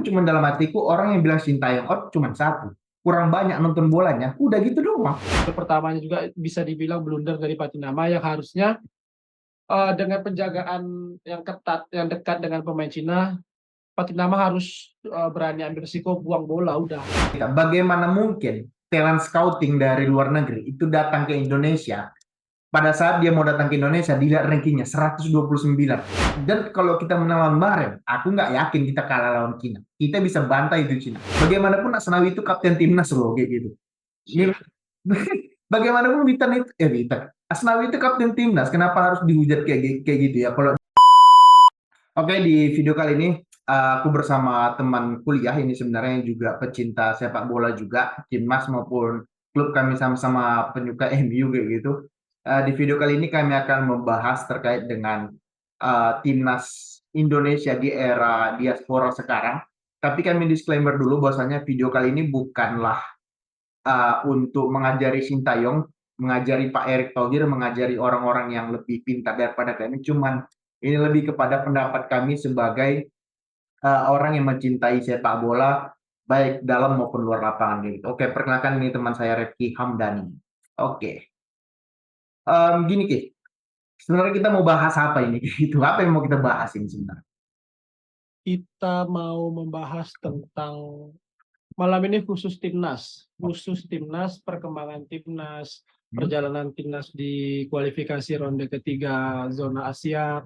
Cuma dalam hatiku orang yang bilang Sintayong out cuma satu. Kurang banyak nonton bolanya. Udah gitu doang. Pertamanya juga bisa dibilang blunder dari Patinama yang harusnya dengan penjagaan yang ketat, yang dekat dengan pemain Cina, Patinama harus berani ambil risiko buang bola udah. Bagaimana mungkin talent scouting dari luar negeri itu datang ke Indonesia pada saat dia mau datang ke Indonesia dilihat rankingnya 129. Dan kalau kita menang lawan Bahrain, aku nggak yakin kita kalah lawan Cina. Kita bisa bantai itu Cina. Bagaimanapun Asnawi itu kapten timnas loh kayak gitu. Ini Iya. bagaimanapun Witan itu Witan. Asnawi itu kapten timnas. Kenapa harus dihujat kayak gitu ya? Kalau Oke, di video kali ini aku bersama teman kuliah ini sebenarnya yang juga pecinta sepak bola juga, timnas maupun klub kami sama-sama penyuka MU kayak gitu. Di video kali ini kami akan membahas terkait dengan timnas Indonesia di era diaspora sekarang. Tapi kami disclaimer dulu bahwasanya video kali ini bukanlah untuk mengajari Sintayong, mengajari Pak Erick Thohir, mengajari orang-orang yang lebih pintar daripada kami. Cuman ini lebih kepada pendapat kami sebagai orang yang mencintai sepak bola baik dalam maupun luar lapangan gitu. Oke, perkenalkan ini teman saya Refki Hamdani. Oke, gini Ki, sebenarnya kita mau bahas apa ini? Itu apa yang mau kita bahas ini sebenarnya? Kita mau membahas tentang malam ini khusus timnas, perkembangan timnas, Hmm? perjalanan timnas di kualifikasi ronde ketiga zona Asia.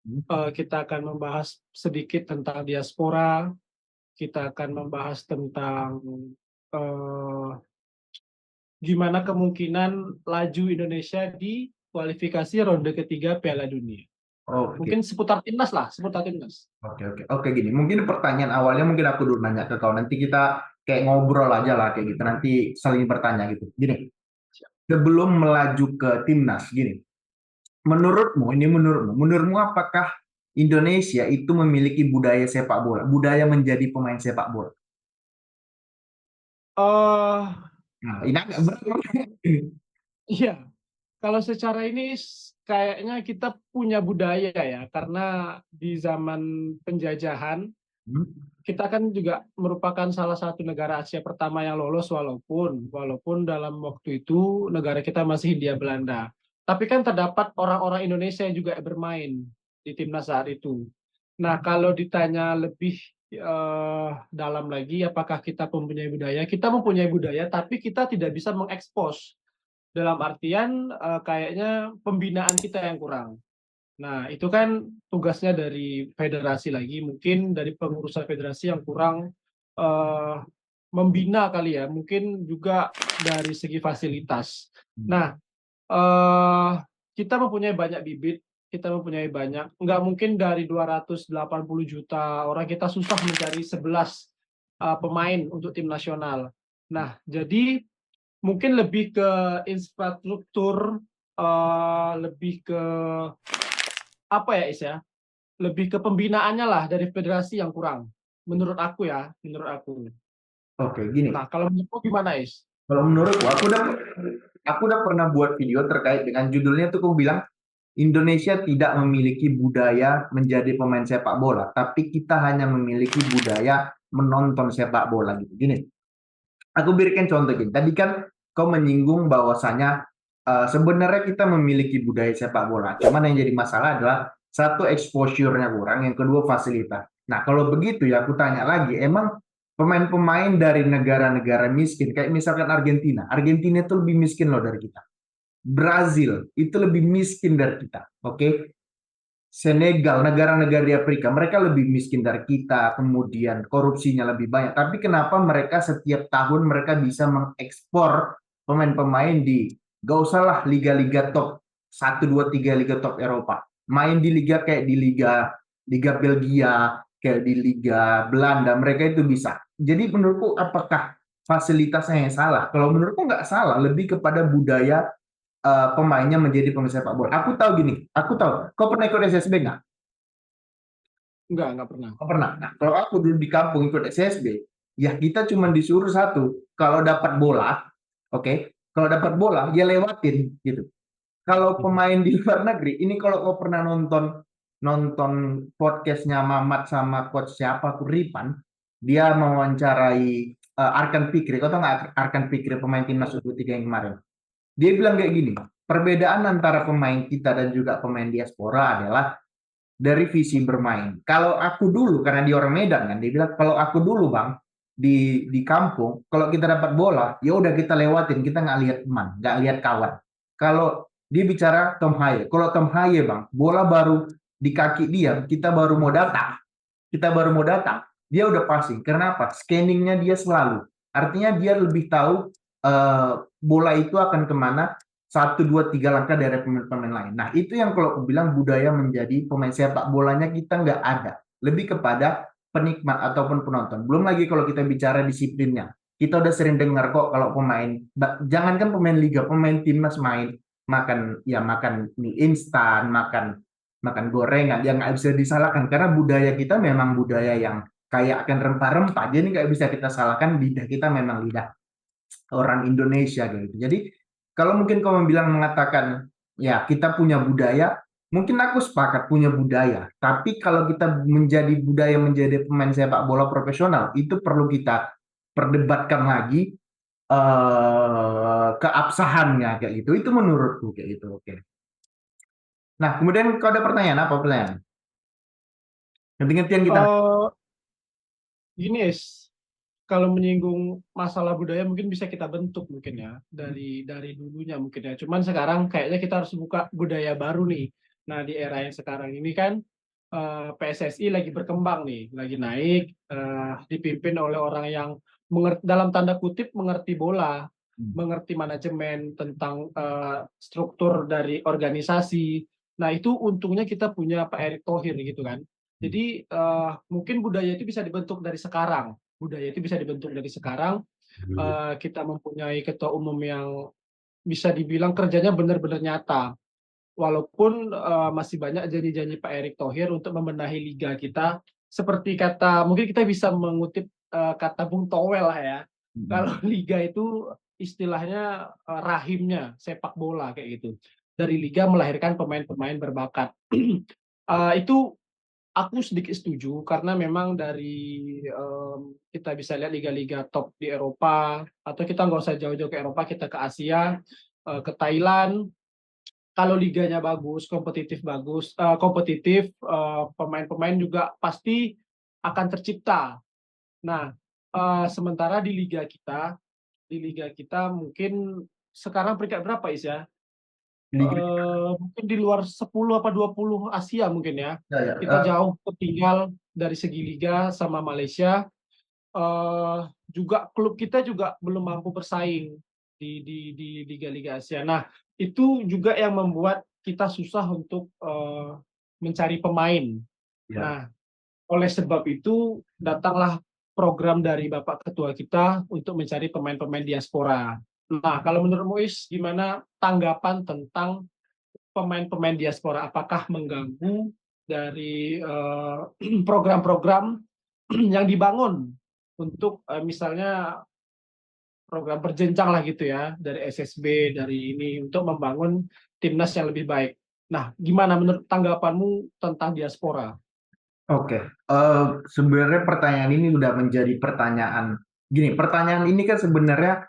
Hmm? Kita akan membahas sedikit tentang diaspora, kita akan membahas tentang eh, gimana kemungkinan laju Indonesia di kualifikasi ronde ketiga Piala Dunia. Oke, Mungkin seputar timnas lah, seputar timnas. oke gini. Mungkin pertanyaan awalnya mungkin aku dulu nanya ke kau. Nanti kita kayak ngobrol aja lah kayak gitu. Nanti saling bertanya gitu. Gini, sebelum melaju ke timnas, gini. Menurutmu apakah Indonesia itu memiliki budaya sepak bola, budaya menjadi pemain sepak bola? Oh, Nah, ini agak berat. iya. Kalau secara ini kayaknya kita punya budaya ya, karena di zaman penjajahan Hmm? kita kan juga merupakan salah satu negara Asia pertama yang lolos walaupun dalam waktu itu negara kita masih Hindia Belanda. Tapi kan terdapat orang-orang Indonesia yang juga bermain di timnas saat itu. Nah, kalau ditanya lebih dalam lagi, apakah kita mempunyai budaya? Kita mempunyai budaya, tapi kita tidak bisa mengekspos. Dalam artian kayaknya pembinaan kita yang kurang. Nah, itu kan tugasnya dari federasi lagi, mungkin dari pengurusan federasi yang kurang eh, membina kali ya, mungkin juga dari segi fasilitas. Nah, eh, kita mempunyai banyak bibit, kita mempunyai banyak, nggak mungkin dari 280 juta orang kita susah mencari 11 pemain untuk tim nasional. Nah, jadi mungkin lebih ke infrastruktur, lebih ke apa ya Is ya, lebih ke pembinaannya lah dari federasi yang kurang. Menurut aku ya, menurut aku. Oke, gini. Nah, kalau menurutku gimana Is? Kalau menurutku, aku udah pernah buat video terkait dengan judulnya tuh aku bilang Indonesia tidak memiliki budaya menjadi pemain sepak bola, tapi kita hanya memiliki budaya menonton sepak bola gitu. Gini, aku berikan contoh gini. Tadi kan kau menyinggung bahwasanya sebenarnya kita memiliki budaya sepak bola. Cuman yang jadi masalah adalah satu exposure-nya kurang, yang kedua fasilitas. Nah, kalau begitu ya aku tanya lagi, emang pemain-pemain dari negara-negara miskin, kayak misalkan Argentina. Argentina itu lebih miskin loh dari kita. Brazil itu lebih miskin dari kita. Oke? Senegal, negara-negara di Afrika, mereka lebih miskin dari kita, kemudian korupsinya lebih banyak. Tapi kenapa mereka setiap tahun mereka bisa mengekspor pemain-pemain di, gak usahlah liga-liga top 1, 2, 3 liga top Eropa. Main di liga kayak di Liga Liga Belgia, kayak di Liga Belanda, mereka itu bisa. Jadi menurutku apakah fasilitasnya yang salah? Kalau menurutku nggak salah, lebih kepada budaya pemainnya menjadi pemain sepak bola. Aku tahu gini, aku tahu. Kau pernah ikut SSB nggak? Enggak pernah. Kau pernah. Nah, kalau aku dulu di kampung ikut SSB, ya kita cuma disuruh satu, kalau dapat bola, oke, kalau dapat bola, ya lewatin gitu. Kalau pemain di luar negeri, ini kalau kau pernah nonton nonton podcastnya Mamat sama coach siapa tuh Ripan, dia mewawancarai Arkan Fikri. Kau tahu nggak Arkan Fikri, pemain timnas U23 yang kemarin? Dia bilang kayak gini, perbedaan antara pemain kita dan juga pemain diaspora adalah dari visi bermain. Kalau aku dulu, karena dia orang Medan kan, dia bilang kalau aku dulu bang di kampung, kalau kita dapat bola, ya udah kita lewatin, kita nggak lihat teman, nggak lihat kawan. Kalau dia bicara Tom Haye, kalau Tom Haye bang, bola baru di kaki dia, kita baru mau datang, dia udah passing. Kenapa? Scanningnya dia selalu. Artinya dia lebih tahu bola itu akan kemana, satu dua tiga langkah dari pemain-pemain lain. Nah itu yang kalau aku bilang budaya menjadi pemain sepak bolanya kita nggak ada, lebih kepada penikmat ataupun penonton. Belum lagi kalau kita bicara disiplinnya, kita udah sering dengar kok kalau pemain, jangankan pemain liga, pemain timnas main makan ya makan mie instan, makan makan gorengan, yang nggak bisa disalahkan karena budaya kita memang budaya yang kaya akan rempah-rempah, jadi nggak bisa kita salahkan, lidah kita memang lidah orang Indonesia gitu. Jadi kalau mungkin kamu bilang mengatakan ya kita punya budaya, mungkin aku sepakat punya budaya. Tapi kalau kita menjadi budaya menjadi pemain sepak bola profesional itu perlu kita perdebatkan lagi keabsahannya kayak gitu. Itu menurutku kayak gitu. Oke. Nah kemudian kau ada pertanyaan apa pertanyaan? Ngerti-ngerti yang kita. Eh, Gini, kalau menyinggung masalah budaya mungkin bisa kita bentuk mungkin ya dari dulunya mungkin ya. Cuman sekarang kayaknya kita harus buka budaya baru nih. Nah, di era yang sekarang ini kan PSSI lagi berkembang nih, lagi naik, dipimpin oleh orang yang dalam tanda kutip mengerti bola, mengerti manajemen tentang struktur dari organisasi. Nah, itu untungnya kita punya Pak Erick Thohir gitu kan. Jadi mungkin budaya itu bisa dibentuk dari sekarang. Budaya itu bisa dibentuk dari sekarang. Kita mempunyai ketua umum yang bisa dibilang kerjanya benar-benar nyata. Walaupun masih banyak janji-janji Pak Erick Thohir untuk membenahi liga kita. Seperti kata, mungkin kita bisa mengutip kata Bung Towel lah ya. Kalau liga itu istilahnya rahimnya sepak bola kayak gitu. Dari liga melahirkan pemain-pemain berbakat. Itu aku sedikit setuju karena memang dari kita bisa lihat liga-liga top di Eropa, atau kita nggak usah jauh-jauh ke Eropa, kita ke Asia, ke Thailand. Kalau liganya bagus, kompetitif, pemain-pemain juga pasti akan tercipta. Nah, sementara di liga kita mungkin sekarang peringkat berapa ya? Mungkin di luar 10 apa 20 Asia mungkin ya. Ya, ya. Kita jauh tertinggal dari segi liga sama Malaysia. Eh, Juga klub kita juga belum mampu bersaing di liga-liga Asia. Nah, itu juga yang membuat kita susah untuk mencari pemain. Ya. Nah, oleh sebab itu datanglah program dari Bapak Ketua kita untuk mencari pemain-pemain diaspora. Nah, kalau menurut Muiz, gimana tanggapan tentang pemain-pemain diaspora? Apakah mengganggu dari program-program yang dibangun untuk misalnya program berjenjang lah gitu ya, dari SSB, dari ini untuk membangun timnas yang lebih baik. Nah, gimana menurut tanggapanmu tentang diaspora? Oke, sebenarnya pertanyaan ini sudah menjadi pertanyaan. Gini, pertanyaan ini kan sebenarnya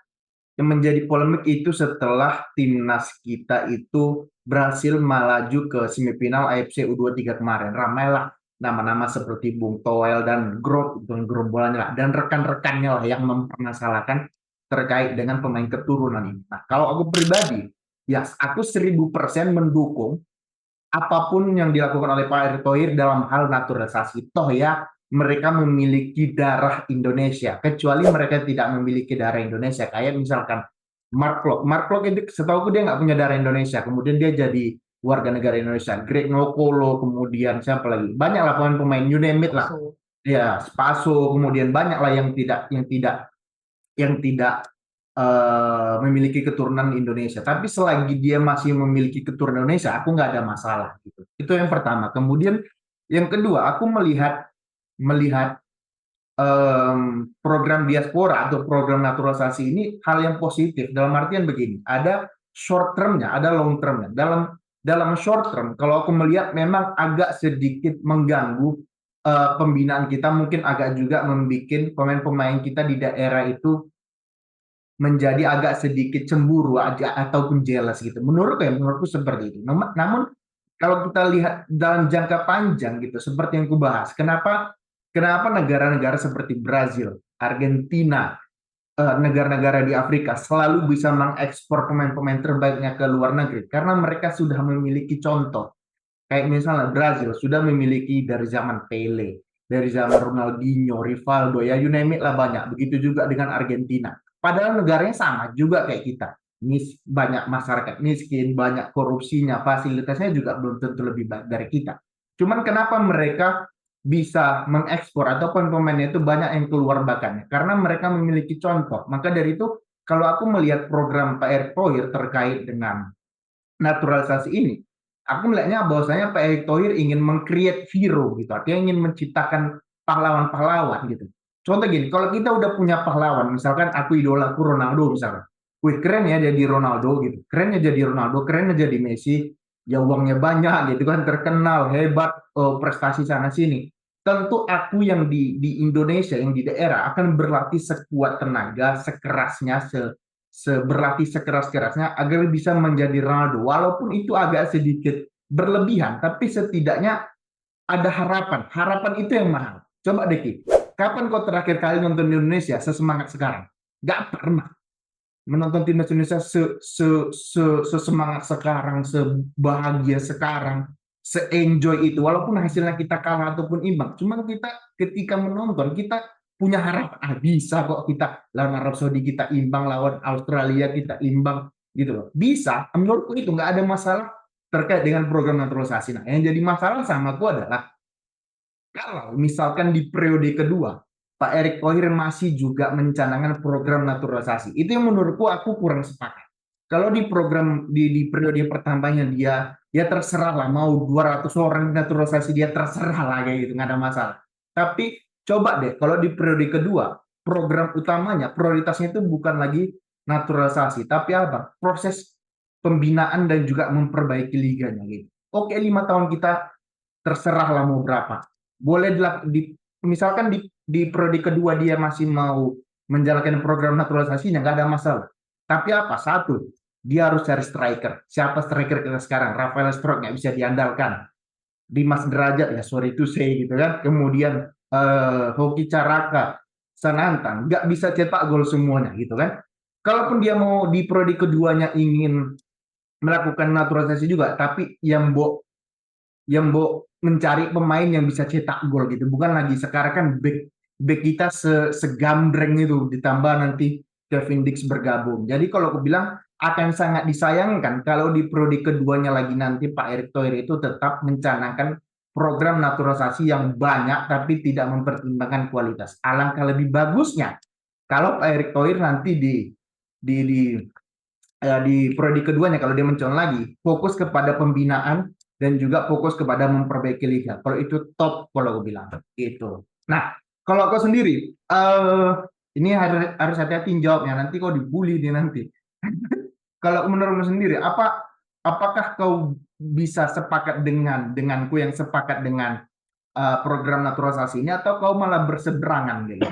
yang menjadi polemik itu setelah timnas kita itu berhasil melaju ke semifinal AFC U23 kemarin. Ramailah nama-nama seperti Bung Toel dan gerombolannya lah, dan rekan-rekannya lah yang mempermasalahkan terkait dengan pemain keturunan ini. Nah, kalau aku pribadi, ya aku 1000% mendukung apapun yang dilakukan oleh Pak Erick Thohir dalam hal naturalisasi. Toh ya, mereka memiliki darah Indonesia, kecuali mereka tidak memiliki darah Indonesia. Kayak misalkan Mark Klok. Mark Klok itu setahu dia nggak punya darah Indonesia. Kemudian dia jadi warga negara Indonesia. Greg Nokolo, kemudian siapa lagi? Banyak lah pemain-pemain, you name it lah. So, Ya, Spaso, kemudian banyak lah yang tidak memiliki keturunan Indonesia. Tapi selagi dia masih memiliki keturunan Indonesia, aku nggak ada masalah gitu. Itu yang pertama. Kemudian yang kedua, aku melihat melihat program diaspora atau program naturalisasi ini hal yang positif dalam artian begini, ada short termnya, ada long termnya. Dalam dalam short term, kalau aku melihat memang agak sedikit mengganggu pembinaan kita mungkin agak juga membuat pemain-pemain kita di daerah itu menjadi agak sedikit cemburu ataupun jealous gitu. Menurutku seperti itu. Namun kalau kita lihat dalam jangka panjang gitu, seperti yang kubahas, kenapa negara-negara seperti Brazil, Argentina, negara-negara di Afrika selalu bisa mengekspor pemain-pemain terbaiknya ke luar negeri? Karena mereka sudah memiliki contoh. Kayak misalnya Brazil sudah memiliki dari zaman Pele, dari zaman Ronaldinho, Rivaldo, ya you name it lah banyak. Begitu juga dengan Argentina. Padahal negaranya sama juga kayak kita. Banyak masyarakat miskin, banyak korupsinya, fasilitasnya juga belum tentu lebih baik dari kita. Cuman kenapa mereka bisa mengekspor ataupun pemainnya itu banyak yang keluar bakatnya? Karena mereka memiliki contoh. Maka dari itu, kalau aku melihat program Pak Erick Thohir terkait dengan naturalisasi ini, aku melihatnya bahwasanya Pak Erick Thohir ingin meng-create hero gitu, artinya ingin menciptakan pahlawan-pahlawan gitu. Contoh gini, kalau kita udah punya pahlawan, misalkan aku idolaku Ronaldo misalkan, wih keren ya jadi Ronaldo gitu, keren ya jadi Ronaldo, keren ya jadi Messi, ya uangnya banyak gitu kan, terkenal, hebat, prestasi sana sini. Tentu aku yang di Indonesia, yang di daerah akan berlatih sekuat tenaga, sekerasnya, berlatih sekeras-kerasnya agar bisa menjadi Ronaldo. Walaupun itu agak sedikit berlebihan, tapi setidaknya ada harapan. Harapan itu yang mahal. Coba Deki, kapan kau terakhir kali nonton Indonesia sesemangat sekarang? Gak pernah menonton timnas Indonesia sesemangat sekarang, sebahagia sekarang, se-enjoy itu. Walaupun hasilnya kita kalah ataupun imbang. Cuman kita ketika menonton, kita punya harapan. Bisa kok kita lawan Arab Saudi kita imbang, lawan Australia kita imbang. Gitu loh. Bisa, menurutku itu nggak ada masalah terkait dengan program naturalisasi. Nah, yang jadi masalah sama aku adalah kalau misalkan di periode kedua, Pak Erick Thohir masih juga mencanangkan program naturalisasi. Itu yang menurutku aku kurang sepakat. Kalau di program di periode pertamanya dia terserah lah mau 200 orang naturalisasi dia terserah lah kayak gitu nggak ada masalah. Tapi coba deh kalau di periode kedua program utamanya prioritasnya itu bukan lagi naturalisasi tapi apa? Proses pembinaan dan juga memperbaiki liganya gitu. Oke 5 tahun kita terserah lah mau berapa. Boleh misalkan di periode kedua dia masih mau menjalankan program naturalisasinya nggak ada masalah. Tapi apa? Satu, dia harus cari striker. Siapa striker kita sekarang? Rafael Struijk nggak bisa diandalkan. Dimas Derajat ya sorry to say gitu kan. Kemudian Hoki Caraka, Sanantan nggak bisa cetak gol semuanya gitu kan. Kalaupun dia mau di periode keduanya ingin melakukan naturalisasi juga, tapi yang mencari pemain yang bisa cetak gol gitu. Bukan lagi sekarang kan back kita segambreng itu ditambah nanti Kevin Dix bergabung. Jadi kalau aku bilang akan sangat disayangkan kalau di periode keduanya lagi nanti Pak Erick Thohir itu tetap mencanangkan program naturalisasi yang banyak tapi tidak mempertimbangkan kualitas. Alangkah lebih bagusnya kalau Pak Erick Thohir nanti di di di periode keduanya kalau dia mencalon lagi fokus kepada pembinaan dan juga fokus kepada memperbaiki liga. Kalau itu top kalau aku bilang gitu. Nah, kalau aku sendiri ini harus hati-hati jawabnya nanti kau dibully dia nanti. Kalau menurutmu sendiri apakah kau bisa sepakat denganku yang sepakat dengan program naturalisasi ini atau kau malah berseberangan gitu?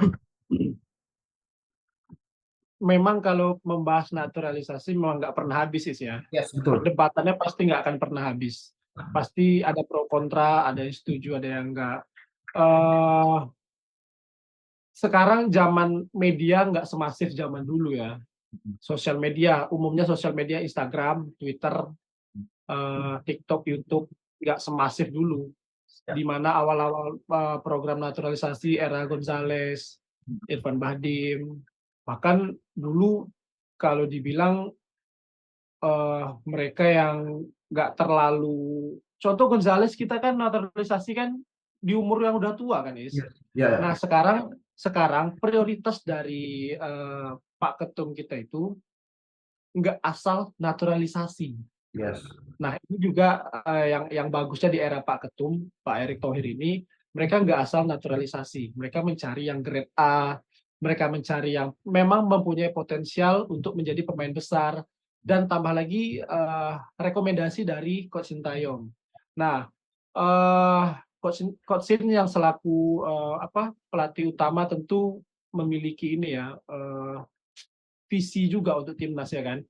Memang kalau membahas naturalisasi memang nggak pernah habis sih ya. Yes, betul. Perdebatannya pasti nggak akan pernah habis. Pasti ada pro kontra, ada yang setuju, ada yang enggak. Sekarang zaman media nggak semasif zaman dulu ya. Sosial media, umumnya sosial media Instagram, Twitter, TikTok, YouTube nggak semasif dulu. Di mana awal-awal program naturalisasi era Gonzales, Irfan Bahdim, bahkan dulu kalau dibilang mereka yang nggak terlalu, contoh Gonzales kita kan naturalisasi kan di umur yang udah tua kan Is. Ya, ya. Nah sekarang prioritas dari Pak Ketum kita itu nggak asal naturalisasi. Yes. Nah ini juga yang bagusnya di era Pak Ketum, Pak Erick Thohir ini, mereka nggak asal naturalisasi, mereka mencari yang grade A, mereka mencari yang memang mempunyai potensial untuk menjadi pemain besar, dan tambah lagi rekomendasi dari Coach Sintayong. Nah, Coach Shin yang selaku pelatih utama tentu memiliki ini ya visi juga untuk timnas ya kan.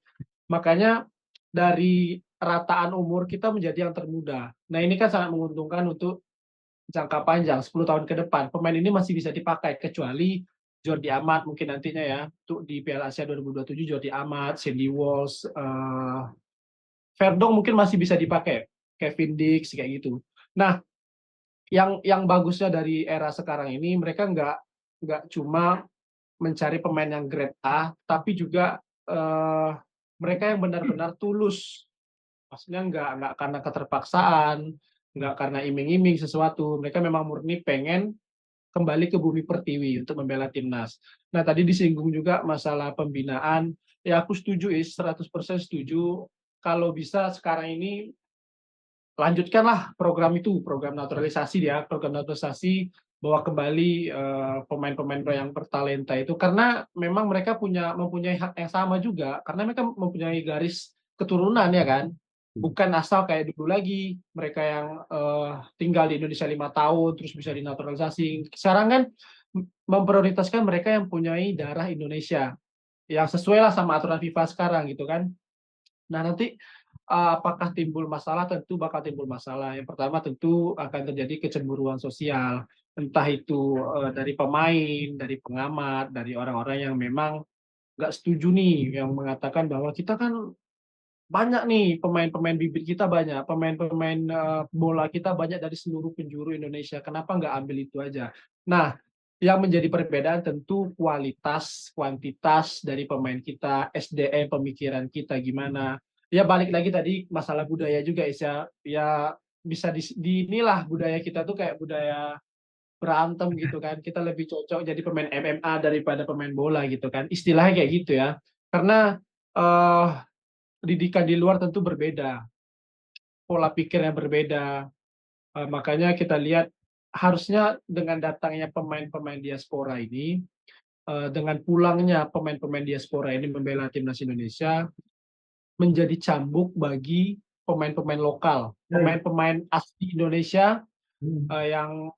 Makanya dari rataan umur kita menjadi yang termuda. Nah ini kan sangat menguntungkan untuk jangka panjang 10 tahun ke depan. Pemain ini masih bisa dipakai kecuali Jordi Amat mungkin nantinya ya untuk di Piala Asia 2027 Jordi Amat, Sandy Walsh, Verdong mungkin masih bisa dipakai, Kevin Dix kayak gitu. Nah, yang bagusnya dari era sekarang ini mereka nggak cuma mencari pemain yang grade A, tapi juga mereka yang benar-benar tulus. Maksudnya nggak karena keterpaksaan, nggak karena iming-iming sesuatu. Mereka memang murni pengen kembali ke bumi pertiwi untuk membela timnas. Nah, tadi disinggung juga masalah pembinaan. Ya, aku setuju, 100% setuju. Kalau bisa sekarang ini lanjutkanlah program itu, program naturalisasi ya, program naturalisasi bawa kembali pemain-pemain yang bertalenta itu karena memang mereka mempunyai hak yang sama juga karena mereka mempunyai garis keturunan ya kan, bukan asal kayak dulu lagi mereka yang tinggal di Indonesia 5 tahun terus bisa dinaturalisasi. Sekarang kan memprioritaskan mereka yang punyai darah Indonesia yang sesuai lah sama aturan FIFA sekarang gitu kan. Nah nanti apakah timbul masalah? Tentu bakal timbul masalah. Yang pertama tentu akan terjadi kecemburuan sosial, entah itu dari pemain, dari pengamat, dari orang-orang yang memang nggak setuju nih, yang mengatakan bahwa kita kan banyak nih pemain-pemain bibit kita banyak, pemain-pemain bola kita banyak dari seluruh penjuru Indonesia. Kenapa nggak ambil itu aja? Nah, yang menjadi perbedaan tentu kualitas, kuantitas dari pemain kita, SDM pemikiran kita gimana. Ya balik lagi tadi masalah budaya juga Isya. Ya bisa inilah budaya kita tuh kayak budaya berantem gitu kan. Kita lebih cocok jadi pemain MMA daripada pemain bola gitu kan. Istilahnya kayak gitu ya. Karena eh pendidikan di luar tentu berbeda, pola pikirnya berbeda. Makanya kita lihat harusnya dengan datangnya pemain-pemain diaspora ini, dengan pulangnya pemain-pemain diaspora ini membela timnas Indonesia, menjadi cambuk bagi pemain-pemain lokal, pemain-pemain asli Indonesia yang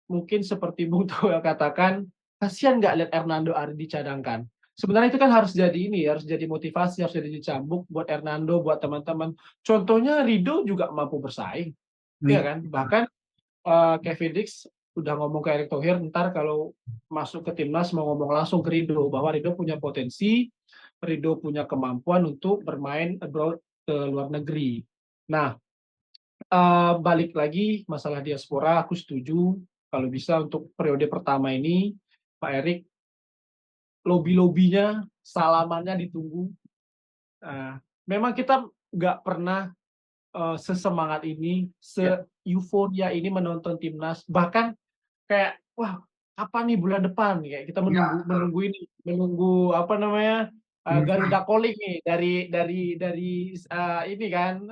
mungkin seperti Bung Toel katakan, kasihan nggak lihat Hernando Ari dicadangkan. Sebenarnya itu kan harus jadi ini, harus jadi motivasi, harus jadi cambuk buat Hernando, buat teman-teman. Contohnya Rido juga mampu bersaing, ya kan? Bahkan Kevin Dix udah ngomong ke Erick Thohir, ntar kalau masuk ke timnas mau ngomong langsung ke Rido bahwa Rido punya potensi, Rido punya kemampuan untuk bermain abroad ke luar negeri. Nah, balik lagi masalah diaspora, aku setuju kalau bisa untuk periode pertama ini Pak Erik lobby-lobbynya salamannya ditunggu. Memang kita nggak pernah sesemangat ini, se-euforia ini menonton timnas. Bahkan kayak wah apa nih bulan depan kayak kita menunggu ini, menunggu apa namanya Garuda Calling nih dari ini kan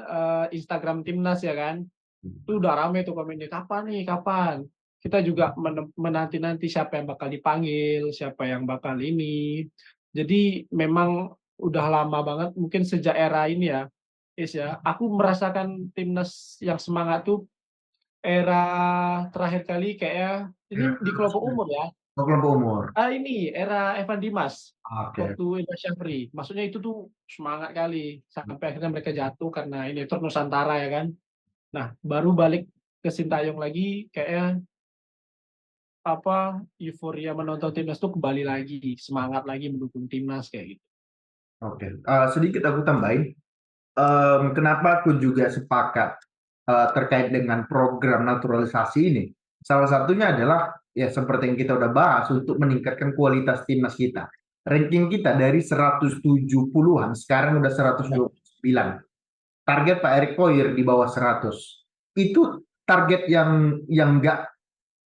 Instagram timnas ya kan. Itu udah rame tuh komennya kapan nih kapan. Kita juga menanti-nanti siapa yang bakal dipanggil, siapa yang bakal ini. Jadi memang udah lama banget mungkin sejak era ini ya. Ya, aku merasakan timnas yang semangat tuh era terakhir kali kayak ini di kelompok umur ya. Kelompok umur. Ini era Evan Dimas Oke. waktu Indonesia Free. Maksudnya itu tuh semangat kali sampai akhirnya mereka jatuh karena ini terus Nusantara ya kan. Nah, baru balik ke Sintayong lagi kayaknya euforia menonton timnas tuh kembali lagi, semangat lagi mendukung timnas kayak gitu. Oke. Sedikit aku tambahin. Kenapa aku juga sepakat terkait dengan program naturalisasi ini. Salah satunya adalah ya seperti yang kita udah bahas untuk meningkatkan kualitas timnas kita. Ranking kita dari 170-an sekarang udah 129. Target Pak Erick Thohir di bawah 100. Itu target yang enggak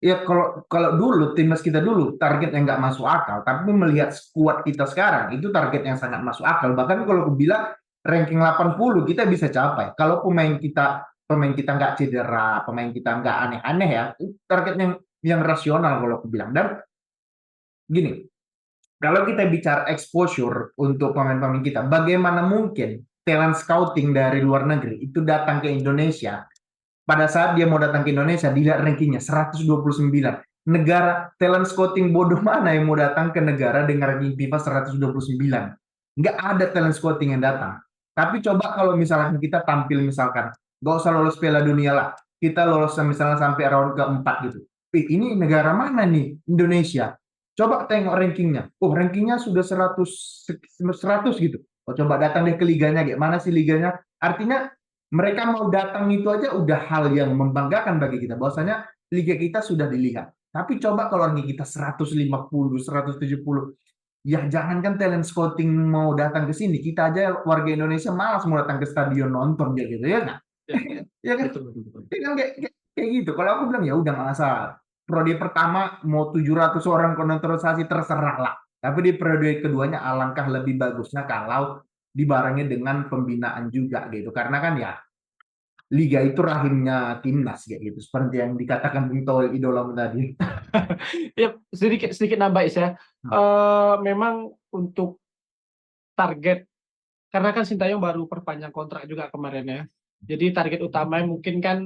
ya kalau dulu timnas kita dulu target yang nggak masuk akal, tapi melihat skuad kita sekarang itu target yang sangat masuk akal. Bahkan kalau aku bilang ranking 80 kita bisa capai. Kalau pemain kita nggak cedera, pemain kita nggak aneh-aneh ya, itu target yang rasional kalau aku bilang. Dan gini, kalau kita bicara exposure untuk pemain-pemain kita, bagaimana mungkin talent scouting dari luar negeri itu datang ke Indonesia pada saat dia mau datang ke Indonesia, dilihat rankingnya 129. Negara talent scouting bodoh mana yang mau datang ke negara dengan ranking FIFA 129? Nggak ada talent scouting yang datang. Tapi coba kalau misalkan kita tampil misalkan, nggak usah lolos Piala Dunia lah, kita lolos misalnya sampai round keempat gitu. Ini negara mana nih? Indonesia. Coba tengok rankingnya. Oh, rankingnya sudah 100 gitu. Oh, coba datang deh ke liganya, gimana sih liganya? Artinya mereka mau datang itu aja udah hal yang membanggakan bagi kita. Bahwasanya liga kita sudah dilihat. Tapi coba kalau liga kita 150, 170, ya jangankan talent scouting mau datang ke sini, kita aja warga Indonesia malas mau datang ke stadion nonton ya gitu ya nggak? Ya, Ya kan? betul, betul, betul. Ya kan kayak gitu. Kalau aku bilang ya udah nggak masalah. Periode pertama mau 700 orang kontestasi terserah lah. Tapi di periode keduanya alangkah lebih bagusnya kalau dibarengi dengan pembinaan juga gitu. Karena kan ya liga itu rahimnya timnas kayak gitu. Seperti yang dikatakan Bung Toel idolamu tadi. Ya, sedikit sedikit nambah Is ya. Memang untuk target, karena kan Sintayong baru perpanjang kontrak juga kemarin ya. Jadi target utamanya mungkin kan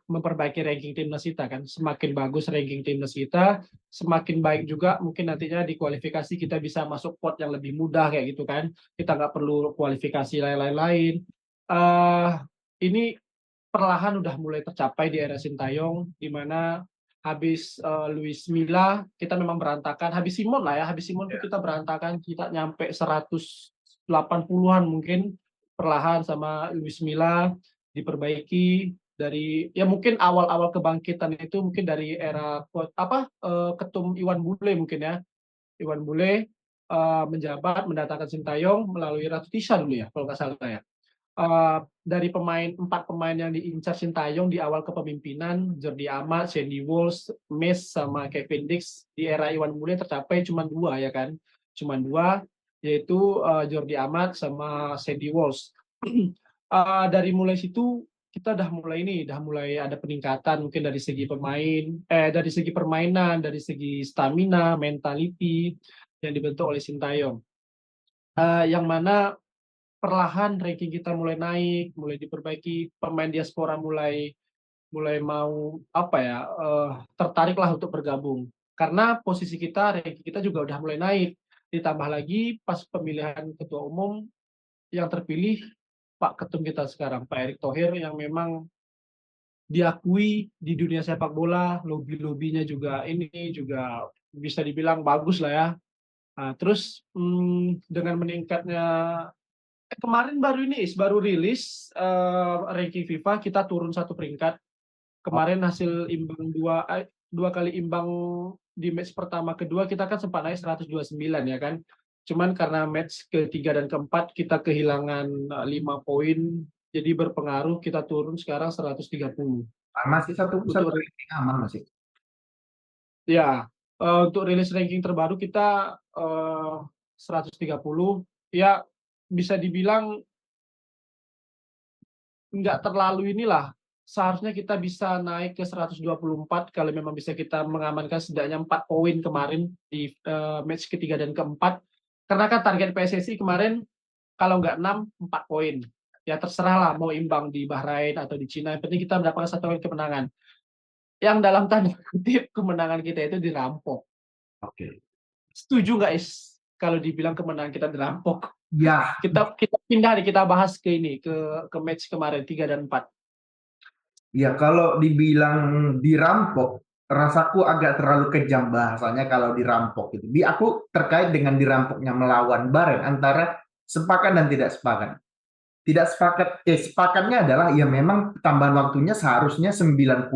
memperbaiki ranking timnas kita kan. Semakin bagus ranking timnas kita, semakin baik juga mungkin nantinya di kualifikasi kita bisa masuk pot yang lebih mudah kayak gitu kan. Kita nggak perlu kualifikasi lain-lain. Eh ini perlahan udah mulai tercapai di era Sintayong, di mana habis Luis Milla kita memang berantakan, habis Simon lah ya, habis Simon tuh kita berantakan, kita nyampe 180-an mungkin, perlahan sama Luis Milla diperbaiki dari ya mungkin awal-awal kebangkitan itu mungkin dari era ketum Iwan Bule mungkin ya. Iwan Bule menjabat mendatangkan Sintayong melalui Ratu Tisha dulu ya kalau nggak salah ya. Dari empat pemain yang diincar Sintayong di awal kepemimpinan, Jordi Amat, Sandy Walsh, Mes sama Kevin Dix, di era Iwan Bule tercapai cuma dua ya kan, cuma dua, yaitu Jordi Amat sama Sandy Walsh. Dari mulai situ kita udah mulai ada peningkatan mungkin dari segi dari segi permainan, dari segi stamina, mentality yang dibentuk oleh Sintayong. Yang mana perlahan ranking kita mulai naik, mulai diperbaiki, pemain diaspora mulai mulai mau tertarik lah untuk bergabung. Karena posisi kita, ranking kita juga udah mulai naik. Ditambah lagi pas pemilihan ketua umum yang terpilih Pak Ketum kita sekarang, Pak Erick Thohir, yang memang diakui di dunia sepak bola, lobby-lobbynya juga ini juga bisa dibilang bagus lah ya. Nah, terus dengan meningkatnya kemarin baru rilis ranking FIFA, kita turun satu peringkat. Kemarin hasil imbang dua kali imbang di match pertama kedua kita kan sempat naik 129 ya kan. Cuman karena match ketiga dan keempat kita kehilangan 5 poin, jadi berpengaruh kita turun sekarang 130. Masih satu Untuk ranking aman masih. ya untuk rilis ranking terbaru kita 130 ya, bisa dibilang nggak terlalu inilah. Seharusnya kita bisa naik ke 124 kalau memang bisa kita mengamankan setidaknya 4 poin kemarin di match ketiga dan keempat. Karena kan target PSSI kemarin kalau nggak 6, 4 poin. Ya terserah lah mau imbang di Bahrain atau di Cina. Yang penting kita mendapatkan 1 poin kemenangan. Yang dalam tanda kutip kemenangan kita itu dirampok. Oke. Setuju nggak Is kalau dibilang kemenangan kita dirampok? Ya, Kita pindah nih, kita bahas ke ini, ke match kemarin 3 dan 4. ya kalau dibilang dirampok, rasaku agak terlalu kejam bahasanya kalau dirampok gitu. Aku terkait dengan dirampoknya melawan Bahrain antara sepakat dan tidak sepakat. Tidak sepakat, sepakatnya adalah ya memang tambahan waktunya seharusnya 90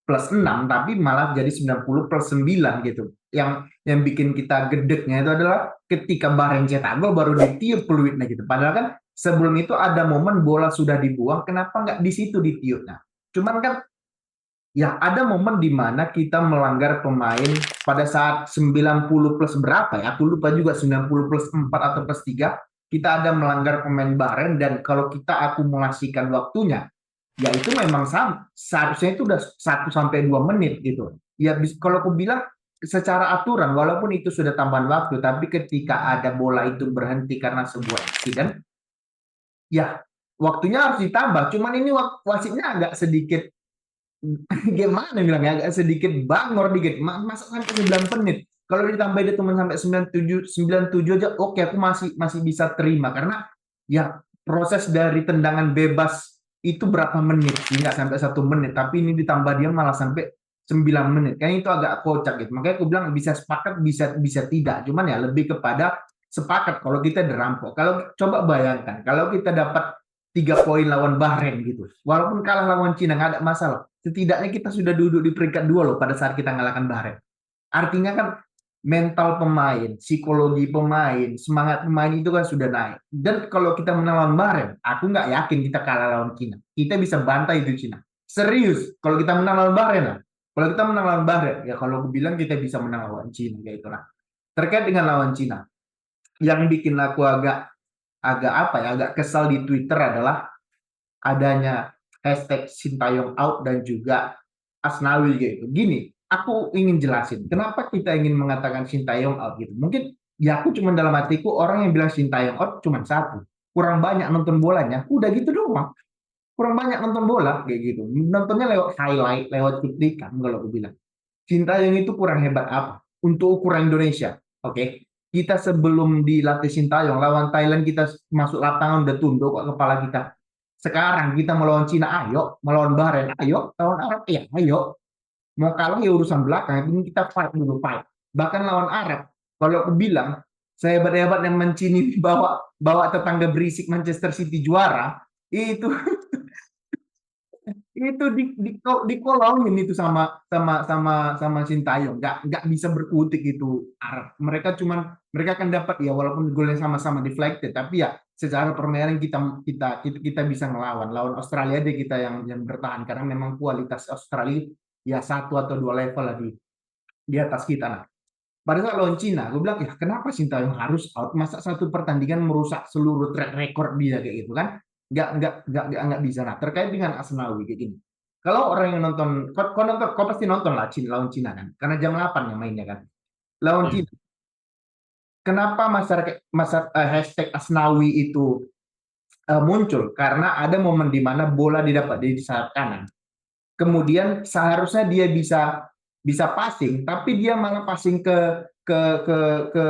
plus 6, tapi malah jadi 90 plus 9 gitu. Yang bikin kita gedeknya itu adalah ketika Bahrain cetak gol baru ditiup peluitnya gitu. Padahal kan sebelum itu ada momen bola sudah dibuang, kenapa nggak di situ ditiupnya? Cuman kan ya ada momen di mana kita melanggar pemain pada saat 90 plus berapa ya, aku lupa juga 90 plus 4 atau plus 3, kita ada melanggar pemain Bahrain dan kalau kita akumulasikan waktunya, ya itu memang seharusnya itu udah 1 sampai 2 menit gitu. Ya kalau aku bilang secara aturan walaupun itu sudah tambahan waktu, tapi ketika ada bola itu berhenti karena sebuah insiden, ya waktunya harus ditambah. Cuman ini wasitnya agak sedikit gimana bilangnya, agak sedikit bangor dikit. Masa sampai 9 menit. Kalau ditambah dia cuma sampai 97 aja, oke aku masih masih bisa terima karena ya proses dari tendangan bebas itu berapa menit, nggak sampai 1 menit, tapi ini ditambah dia malah sampai 9 menit. Kan itu agak kocak gitu. Makanya aku bilang bisa sepakat, bisa bisa tidak. Cuman ya lebih kepada sepakat kalau kita dirampok. Kalau coba bayangkan kalau kita dapat 3 poin lawan Bahrain gitu. Walaupun kalah lawan Cina nggak ada masalah. Setidaknya kita sudah duduk di peringkat 2 loh pada saat kita ngalahkan Bahrain. Artinya kan mental pemain, psikologi pemain, semangat pemain itu kan sudah naik. Dan kalau kita menang lawan Bahrain, aku nggak yakin kita kalah lawan Cina. Kita bisa bantai itu Cina. Serius, kalau kita menang lawan Bahrain lah. Kalau kita menang lawan Bahrain, ya kalau aku bilang kita bisa menang lawan Cina, kayak itulah. Terkait dengan lawan Cina, yang bikin aku agak agak apa ya, agak kesal di Twitter adalah adanya hashtag Sintayong out dan juga Asnawi gitu. Gini, aku ingin jelasin kenapa kita ingin mengatakan Sintayong out gitu. Mungkin ya aku cuma dalam hatiku orang yang bilang Sintayong out cuma satu. Kurang banyak nonton bolanya. Udah gitu doang. Kurang banyak nonton bola kayak gitu. Nontonnya lewat highlight, lewat cuplikan kalau aku bilang. Sintayong itu kurang hebat apa? Untuk ukuran Indonesia. Oke. Okay? Kita sebelum dilatih Sintayong lawan Thailand kita masuk lapangan udah tunduk kok kepala kita. Sekarang kita melawan Cina, ayo. Melawan Bahrain, ayo. Lawan Arab, ya ayo. Mau kalah ya urusan belakang. Ini kita fight dulu, fight. Bahkan lawan Arab, kalau aku bilang, sehebat-hebat yang Mancini bawa tetangga berisik Manchester City juara, itu itu dikolongin itu sama Sintayong, nggak bisa berkutik itu Arab. Mereka akan dapat ya walaupun golnya sama-sama deflected, tapi ya secara permainan kita bisa ngelawan. Lawan Australia aja kita yang bertahan karena memang kualitas Australia ya 1 atau 2 level lagi di atas kita. Nah, pada saat lawan Cina, gue bilang, ya kenapa Sintayong harus out? Masa satu pertandingan merusak seluruh track record dia kayak gitu kan? Nggak bisa. Nah, terkait dengan Asnawi kayak gini. Kalau orang yang nonton, kau pasti nonton lah Cina, lawan Cina kan? Karena jam 8 yang mainnya kan. Lawan Hmm. Cina. Kenapa hashtag Asnawi itu muncul? Karena ada momen di mana bola didapat di sayap kanan. Kemudian seharusnya dia bisa passing, tapi dia malah passing ke ke ke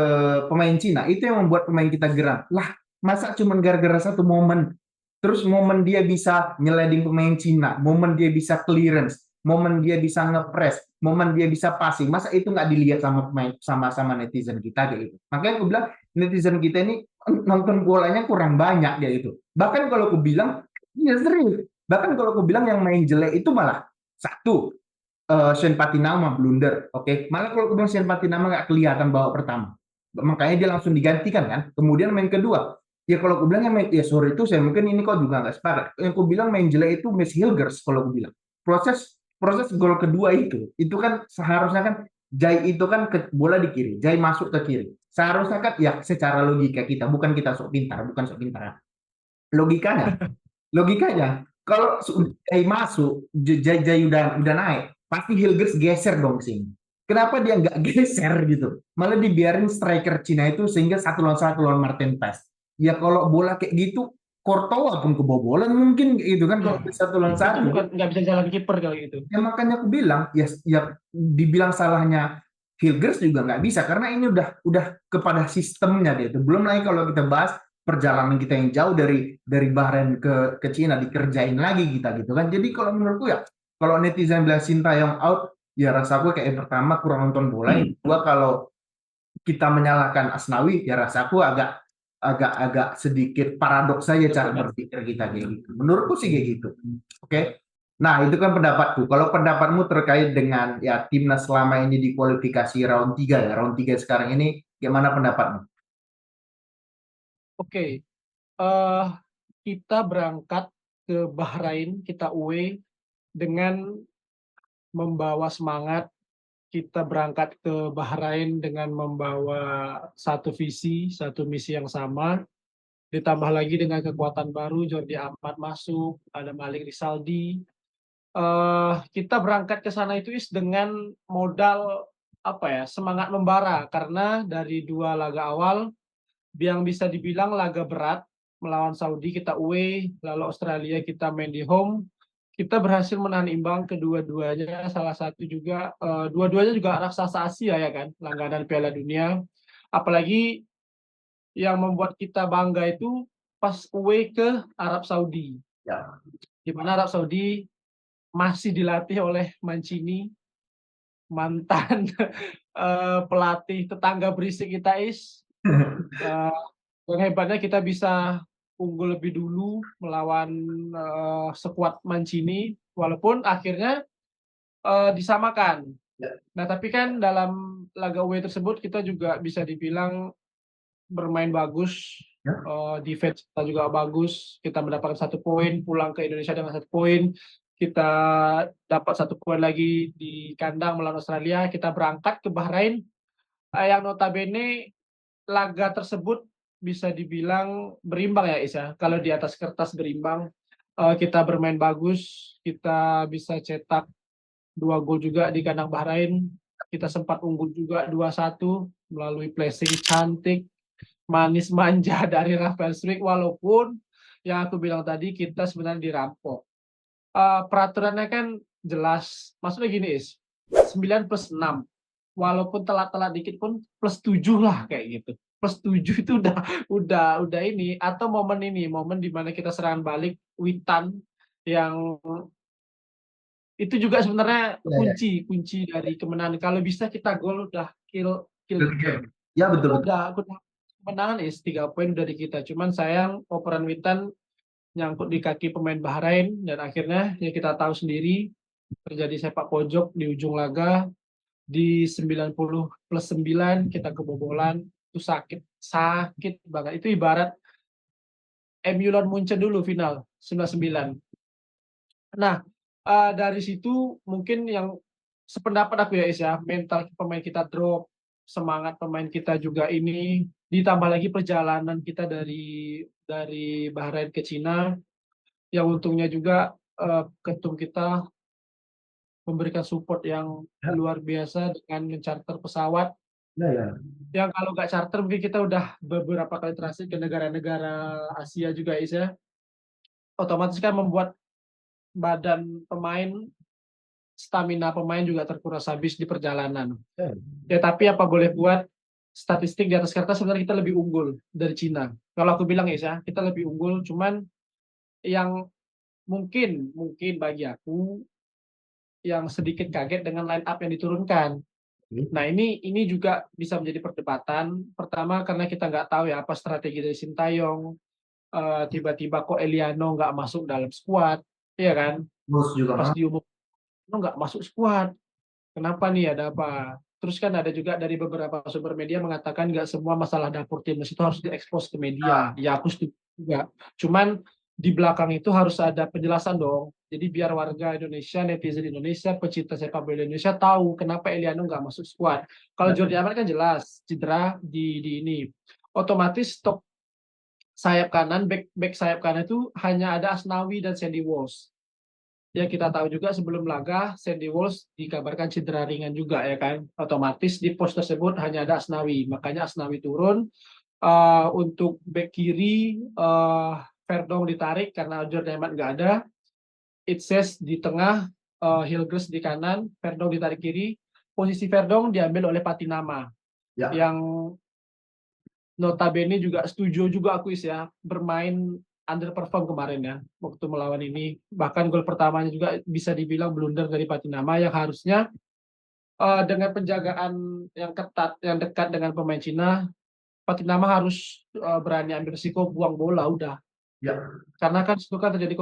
pemain Cina. Itu yang membuat pemain kita geram. Lah, masa cuma gara-gara satu momen. Terus momen dia bisa nyeleding pemain Cina, momen dia bisa clearance, momen dia bisa ngepres, momen dia bisa passing. Masa itu nggak dilihat sama pemain sama netizen kita kayak gitu. Makanya aku bilang netizen kita ini nonton bolanya kurang banyak ya itu. Bahkan kalau aku bilang, ya serius. Bahkan kalau aku bilang yang main jelek itu malah satu, Shane Patinama blunder, oke. Malah kalau kemudian Shane Patinama nggak kelihatan babak pertama, makanya dia langsung digantikan kan. Kemudian main kedua, ya kalau aku bilang ya sorry itu saya mungkin ini kok juga nggak sepakat. Yang aku bilang main jelek itu Miss Hilgers kalau aku bilang. Proses proses gol kedua itu kan seharusnya kan Jai itu kan bola di kiri, Jai masuk ke kiri. Seharusnya kan ya secara logika kita, bukan kita sok pintar, bukan sok pintar. Logikanya logikanya kalau Jai masuk, Jai udah naik, pasti Hilgers geser dong sini. Kenapa dia nggak geser gitu? Malah dibiarin striker Cina itu sehingga 1 lawan 1 lawan Martin Paes. Ya kalau bola kayak gitu, Courtois pun kebobolan mungkin gitu kan kalau 1 lawan Itu 1. bukan nggak bisa jalan kiper kalau gitu. Ya makanya aku bilang ya dibilang salahnya Hilgers juga nggak bisa karena ini udah kepada sistemnya dia itu. Belum lagi kalau kita bahas perjalanan kita yang jauh dari Bahrain ke Cina dikerjain lagi kita gitu kan. Jadi kalau menurutku ya kalau netizen bilang Sintayong out ya rasa aku kayak yang pertama kurang nonton bola, yang kedua kalau kita menyalahkan Asnawi ya rasa aku agak agak agak sedikit paradoks saja cara berpikir kita kayak gitu. Menurutku sih kayak gitu. Oke. Nah, itu kan pendapatku. Kalau pendapatmu terkait dengan ya timnas selama ini di kualifikasi round 3 ya, round 3 sekarang ini gimana pendapatmu? Oke, eh kita berangkat ke Bahrain, kita away dengan membawa semangat. Kita berangkat ke Bahrain dengan membawa satu visi, satu misi yang sama. Ditambah lagi dengan kekuatan baru, Jordi Amat masuk, ada Malik Rizaldi. Kita berangkat ke sana itu dengan modal apa ya, semangat membara karena dari 2 laga awal yang bisa dibilang laga berat melawan Saudi kita away, lalu Australia kita main di home. Kita berhasil menahan imbang kedua-duanya. Salah satu juga dua-duanya juga raksasa Asia ya kan, langganan Piala Dunia. Apalagi yang membuat kita bangga itu pas away ke Arab Saudi. Ya. Di mana Arab Saudi masih dilatih oleh Mancini, mantan pelatih tetangga berisik kita Uh, yang hebatnya kita bisa unggul lebih dulu melawan skuad Mancini, walaupun akhirnya disamakan. Ya. Nah, tapi kan dalam laga away tersebut kita juga bisa dibilang bermain bagus, Ya. defense kita juga bagus, kita mendapatkan 1 poin, pulang ke Indonesia dengan 1 poin, kita dapat 1 poin lagi di kandang melawan Australia, kita berangkat ke Bahrain, yang notabene laga tersebut bisa dibilang berimbang ya Is ya. Kalau di atas kertas berimbang, kita bermain bagus, kita bisa cetak 2 gol juga di kandang Bahrain. Kita sempat unggul juga 2-1 melalui pressing cantik, manis manja dari Rafael Struijk, walaupun yang aku bilang tadi kita sebenarnya dirampok. Peraturannya kan jelas, maksudnya gini Is, 9+6. Walaupun telat-telat dikit pun +7 lah kayak gitu. +7 itu udah ini, atau momen di mana kita serangan balik Witan yang itu juga sebenarnya Ya, ya. kunci dari kemenangan. Kalau bisa kita gol udah kill the game. Ya, betul betul. Udah kemenangan 3 poin udah di kita. Cuman sayang operan Witan nyangkut di kaki pemain Bahrain dan akhirnya ya kita tahu sendiri terjadi sepak pojok di ujung laga di 90+9 kita kebobolan. Itu sakit banget. Itu ibarat MU lawan Munchen dulu final 99. Nah, dari situ mungkin yang sependapat aku ya Is ya, mental pemain kita drop, semangat pemain kita juga ini, ditambah lagi perjalanan kita dari Bahrain ke Cina, yang untungnya juga ketum kita memberikan support yang Ya, luar biasa dengan mencarter pesawat ya, ya. yang kalau nggak charter mungkin kita udah beberapa kali transit ke negara-negara Asia juga Is ya. Otomatis kan membuat badan pemain, stamina pemain juga terkuras habis di perjalanan. Ya. Ya tapi apa boleh buat, statistik di atas kertas sebenarnya kita lebih unggul dari Cina. Kalau aku bilang ya, kita lebih unggul, cuman yang mungkin bagi aku yang sedikit kaget dengan line up yang diturunkan. Nah ini juga bisa menjadi perdebatan. Pertama karena kita nggak tahu ya apa strategi dari Sintayong. Tiba-tiba kok Eliano nggak masuk dalam skuad, ya kan? Terus juga Pas Mas. diumum nggak masuk skuad. Kenapa nih? Ada apa? Terus kan ada juga dari beberapa sumber media mengatakan nggak semua masalah dapur timnas itu harus diekspos ke media. Ya aku setuju juga. Cuman di belakang itu harus ada penjelasan dong. Jadi biar warga Indonesia, netizen Indonesia, pecinta sepak bola Indonesia tahu kenapa Eliano nggak masuk skuad. Kalau Ya. Jordi Amat kan jelas cedera di ini. Otomatis stok sayap kanan, back sayap kanan itu hanya ada Asnawi dan Sandy Walsh. Ya kita tahu juga sebelum laga Sandy Walsh dikabarkan cedera ringan juga ya kan. Otomatis di pos tersebut hanya ada Asnawi, makanya Asnawi turun. Untuk back kiri Verdong ditarik karena Jordan Amat nggak ada. It says di tengah, Hilgers di kanan, Verdong ditarik kiri. Posisi Verdong diambil oleh Patinama Ya. yang notabene juga setuju juga aku ya, bermain underperform kemarin ya waktu melawan ini. Bahkan gol pertamanya juga bisa dibilang blunder dari Patinama yang harusnya dengan penjagaan yang ketat, yang dekat dengan pemain Cina, Patinama harus berani ambil risiko buang bola udah. Ya. Karena kan itu kan terjadi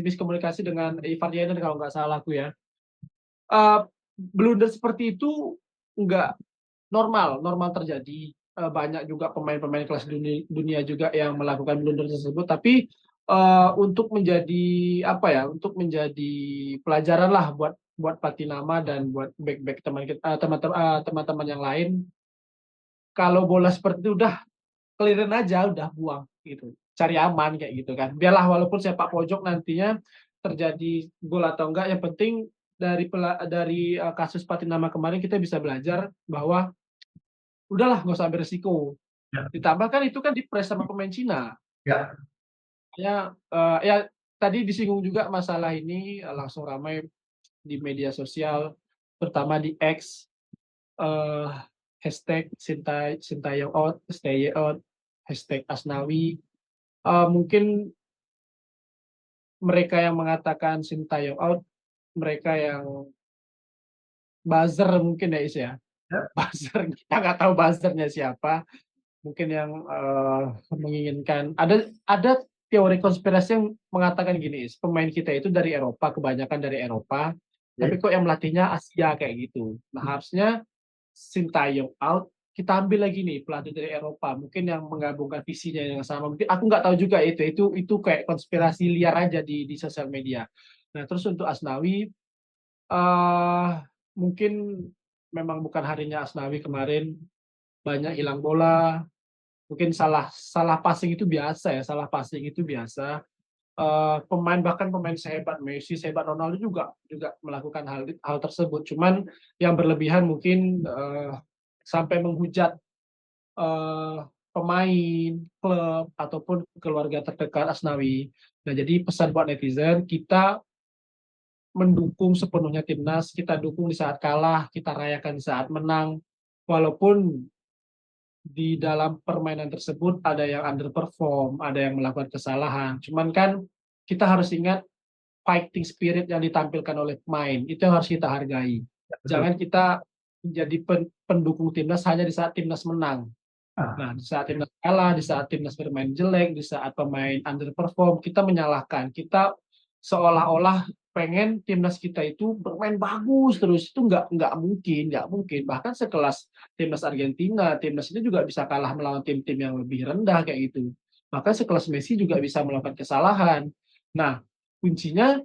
miskomunikasi dengan Ivan Yenen kalau nggak salah aku ya. Blunder seperti itu nggak normal terjadi. Banyak juga pemain-pemain kelas dunia juga yang melakukan blunder tersebut. Tapi untuk menjadi apa ya? Untuk menjadi pelajaran lah buat Patinama dan buat back teman-teman yang lain. Kalau bola seperti itu udah clearin aja, udah buang gitu. Cari aman kayak gitu kan. Biarlah walaupun sepak pojok nantinya terjadi gol atau enggak, yang penting dari kasus Patinama kemarin kita bisa belajar bahwa udahlah nggak usah ambil resiko. Ya. Ditambah kan itu kan dipres sama pemain Cina. Ya. Ya tadi disinggung juga masalah ini langsung ramai di media sosial, terutama di X, eh, hashtag Sintayong out, stay out, hashtag Asnawi. Mungkin mereka yang mengatakan Sintayong out, mereka yang buzzer mungkin ya Is ya. Ya, Buzzer kita nggak tahu buzzernya siapa. Mungkin yang menginginkan ada teori konspirasi yang mengatakan gini, Is, pemain kita itu dari Eropa, kebanyakan dari Eropa, tapi oke. kok yang melatihnya Asia kayak gitu. Nah, harusnya Sintayong out, kita ambil lagi nih pelatih dari Eropa, mungkin yang menggabungkan visinya yang sama. Mungkin aku nggak tahu juga itu kayak konspirasi liar aja di sosial media. Nah, terus untuk Asnawi, eh mungkin memang bukan harinya Asnawi kemarin, banyak hilang bola, mungkin salah salah passing itu biasa ya, salah passing itu biasa. Pemain bahkan pemain sehebat Messi, sehebat Ronaldo juga juga melakukan hal hal tersebut. Cuman yang berlebihan mungkin sampai menghujat eh, pemain, klub ataupun keluarga terdekat Asnawi. Nah, jadi pesan buat netizen, kita mendukung sepenuhnya timnas, kita dukung di saat kalah, kita rayakan di saat menang. Walaupun di dalam permainan tersebut ada yang underperform, ada yang melakukan kesalahan. Cuman kan kita harus ingat fighting spirit yang ditampilkan oleh pemain, itu yang harus kita hargai. Betul. Jangan kita menjadi pendukung timnas hanya di saat timnas menang. Ah, Nah, di saat timnas kalah, di saat timnas bermain jelek, di saat pemain underperform, kita menyalahkan. Kita seolah-olah pengen timnas kita itu bermain bagus terus. Itu nggak mungkin. Bahkan sekelas timnas Argentina, timnas ini juga bisa kalah melawan tim-tim yang lebih rendah kayak gitu. Maka sekelas Messi juga bisa melakukan kesalahan. Nah, kuncinya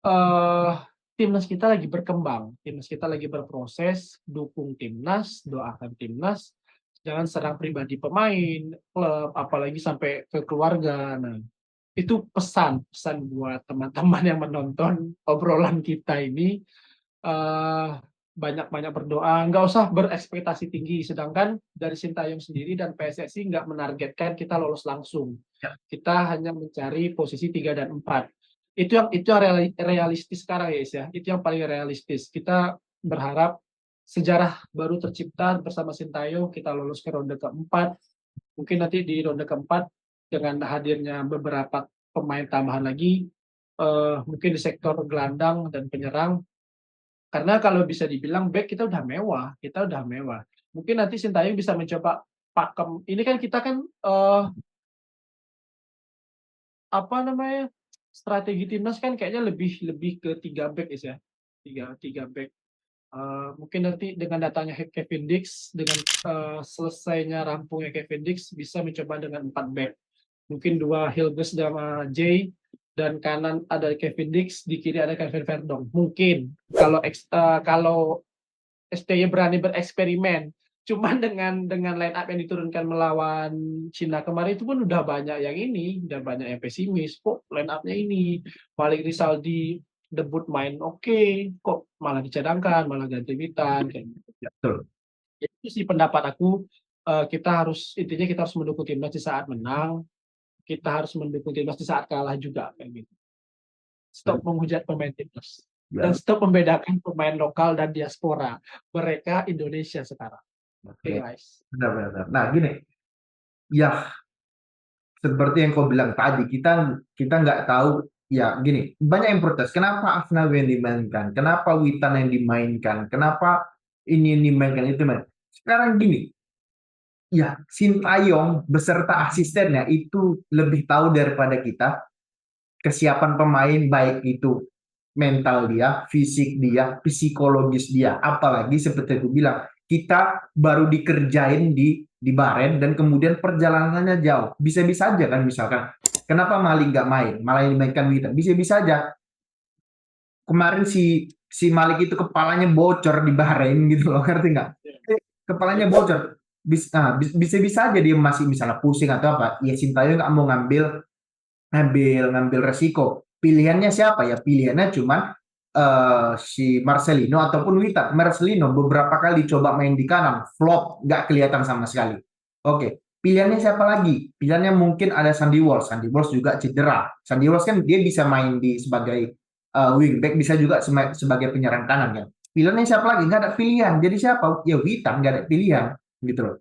eh, timnas kita lagi berkembang, timnas kita lagi berproses, dukung timnas, doakan timnas, jangan serang pribadi pemain, klub, apalagi sampai ke keluarga. Nah, itu pesan buat teman-teman yang menonton obrolan kita ini. eh, Banyak-banyak berdoa, nggak usah berekspektasi tinggi. Sedangkan dari Sintayong sendiri dan PSSI nggak menargetkan kita lolos langsung. ya, Kita hanya mencari posisi 3 dan 4. Itu yang realistis sekarang ya, Is, ya. Itu yang paling realistis. Kita berharap sejarah baru tercipta bersama Sintayong, kita lolos ke ronde keempat. Mungkin nanti di ronde keempat dengan hadirnya beberapa pemain tambahan lagi, mungkin di sektor gelandang dan penyerang, karena kalau bisa dibilang back kita udah mewah, kita udah mewah. Mungkin nanti Sintayong bisa mencoba pakem. Ini kan kita kan apa namanya, strategi timnas kan kayaknya lebih lebih ke 3 back ya, tiga tiga back. Mungkin nanti dengan datangnya Kevin Dix, dengan selesainya rampungnya Kevin Dix, bisa mencoba dengan 4 back. Mungkin dua Hilgers sama Jay, dan kanan ada Kevin Dix, di kiri ada Kevin Verdong. Mungkin kalau STY berani bereksperimen. Cuman dengan line up yang diturunkan melawan Cina kemarin itu pun udah banyak yang ini, udah banyak yang pesimis. Kok line up-nya ini, Malik Rizaldi debut main oke, kok malah dicadangkan, malah ganti Witan kayak gitu. ya, betul. Itu sih pendapat aku. Intinya kita harus mendukung timnas di saat menang, kita harus mendukung timnas di saat kalah juga kayak gitu. Stop menghujat pemain timnas dan Ya, stop membedakan pemain lokal dan diaspora. Mereka Indonesia sekarang. Oke, oke. guys. Benar, benar, benar. Nah, gini, ya seperti yang kau bilang tadi, kita kita nggak tahu. Ya, gini, banyak yang protes. Kenapa Asnawi yang dimainkan? Kenapa Witan yang dimainkan? Kenapa ini yang dimainkan itu main? Sekarang gini, ya Sintayong beserta asistennya itu lebih tahu daripada kita kesiapan pemain, baik itu mental dia, fisik dia, psikologis dia. Apalagi seperti itu bilang, kita baru dikerjain di Bahrain dan kemudian perjalanannya jauh. Bisa-bisa aja kan misalkan, kenapa Malik nggak main, malah yang dimainkan Wita. Bisa-bisa aja kemarin si si Malik itu kepalanya bocor di Bahrain gitu loh, ngerti nggak? Kepalanya bocor. Bisa-bisa aja dia masih misalnya pusing atau apa. Ya Sintayong nggak mau ngambil ngambil ngambil resiko. Pilihannya siapa ya? Pilihannya cuma si Marcelino ataupun Witan. Marcelino beberapa kali coba main di kanan, flop, nggak kelihatan sama sekali. Oke, Pilihannya siapa lagi? Pilihannya mungkin ada Sandy Walsh. Sandy Walsh juga cedera. Sandy Walsh kan dia bisa main di sebagai wingback, bisa juga sebagai penyerang kanan kan. Pilihannya siapa lagi? Nggak ada pilihan. Jadi siapa? Ya Witan nggak ada pilihan gitu loh.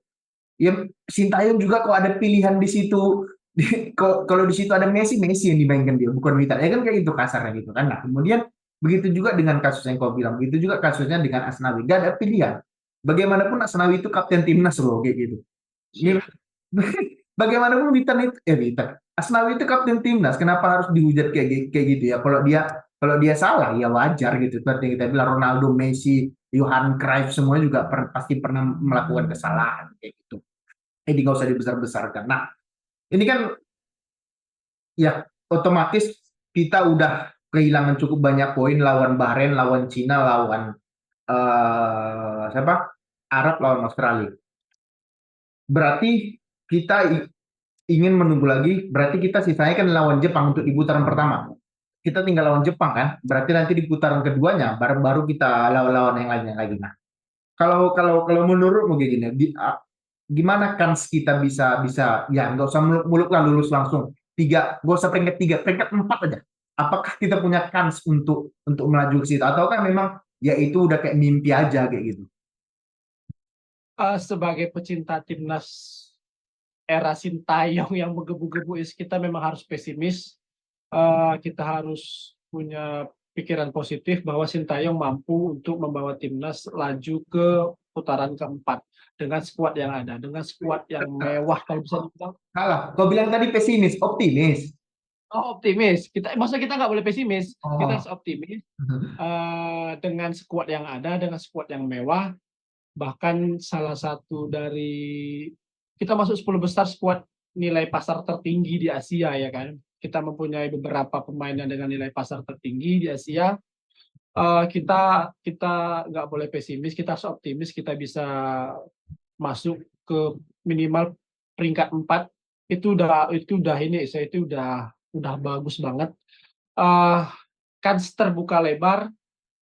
Ya Sintayong juga kok ada pilihan di situ. Kalau di situ ada Messi, Messi yang dimainkan dia, bukan Witan. Ya kan kayak gitu kasarnya gitu kan. Nah kemudian begitu juga dengan kasus yang kau bilang, begitu juga kasusnya dengan Asnawi. Nggak ada pilihan. Bagaimanapun Asnawi itu kapten timnas loh kayak gitu. Ini Siap. bagaimanapun Witan, Asnawi itu kapten timnas. Kenapa harus dihujat kayak gitu ya? Kalau dia salah ya wajar gitu. Seperti yang kita bilang Ronaldo, Messi, Johan Cruyff semua juga pasti pernah melakukan kesalahan kayak gitu. Ini nggak usah dibesar-besarkan. Nah, ini kan ya otomatis kita udah kehilangan cukup banyak poin lawan Bahrain, lawan Cina, lawan siapa? Arab, lawan Australia. Berarti kita ingin menunggu lagi, berarti kita sisanya kan lawan Jepang untuk di putaran pertama. Kita tinggal lawan Jepang kan, berarti nanti di putaran keduanya baru kita lawan-lawan yang lainnya lagi. Nah, kalau menurutmu kayak gini, gimana kans kita bisa bisa ya nggak usah muluk-muluk lah lulus langsung tiga, nggak usah peringkat tiga, peringkat empat aja. Apakah kita punya kans untuk melaju ke situ, atau kan memang ya itu udah kayak mimpi aja kayak gitu? Sebagai pecinta timnas era Sintayong yang menggebu-gebu, kita memang harus pesimis. Kita harus punya pikiran positif bahwa Sintayong mampu untuk membawa timnas laju ke putaran keempat dengan skuad yang ada, dengan skuad yang mewah kalau bisa dibilang. Salah, kau bilang tadi pesimis, optimis. Oh, optimis. Maksudnya kita nggak boleh pesimis. Kita Oh. harus optimis dengan skuad yang ada, dengan skuad yang mewah. Bahkan salah satu dari kita masuk 10 besar skuad nilai pasar tertinggi di Asia ya kan. Kita mempunyai beberapa pemain yang dengan nilai pasar tertinggi di Asia. Kita kita nggak boleh pesimis, kita harus optimis kita bisa masuk ke minimal peringkat 4. Itu udah ini saya itu udah bagus banget. Uh, Kans terbuka lebar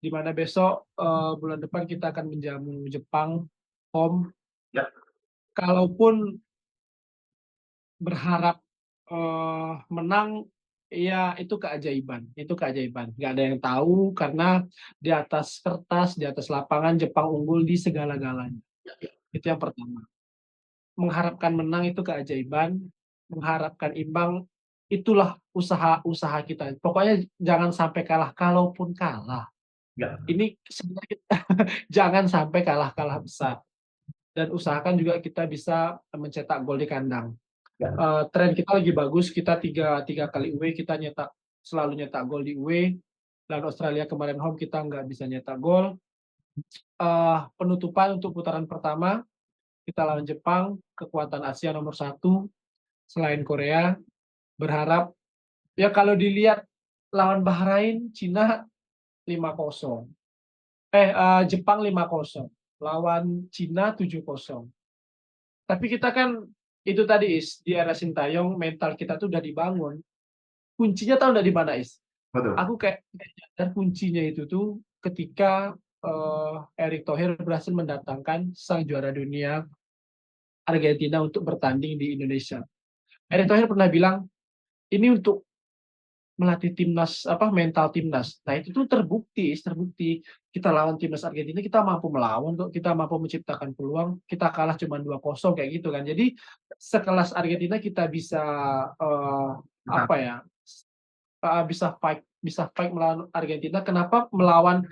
di mana besok bulan depan kita akan menjamu Jepang home. Ya, Kalaupun berharap menang, ya itu keajaiban. Nggak ada yang tahu karena di atas kertas, di atas lapangan Jepang unggul di segala-galanya. Itu yang pertama. Mengharapkan menang itu keajaiban, mengharapkan imbang itulah usaha kita. Pokoknya jangan sampai kalah. Kalaupun kalah, ya, ini sebenarnya jangan sampai kalah besar. Dan usahakan juga kita bisa mencetak gol di kandang. ya. Tren kita lagi bagus, kita tiga kali away kita selalu nyetak gol di away. Dan Australia kemarin home kita nggak bisa nyetak gol. Penutupan untuk putaran pertama kita lawan Jepang, kekuatan Asia nomor 1 selain Korea. Berharap ya kalau dilihat lawan Bahrain, Cina 5-0. Jepang 5-0, lawan Cina 7-0. Tapi kita kan itu tadi di era Sintayong mental kita tuh udah dibangun. Kuncinya tahu nggak di mana Betul. Aku kayak dan kuncinya itu tuh ketika Erick Thohir berhasil mendatangkan sang juara dunia Argentina untuk bertanding di Indonesia. Erick Thohir pernah bilang ini untuk melatih timnas mental timnas. Nah itu tuh terbukti kita lawan timnas Argentina kita mampu melawan kok, kita mampu menciptakan peluang, kita kalah cuma 2-0 kayak gitu kan. Jadi sekelas Argentina kita bisa Nah, apa ya bisa fight melawan Argentina. Kenapa melawan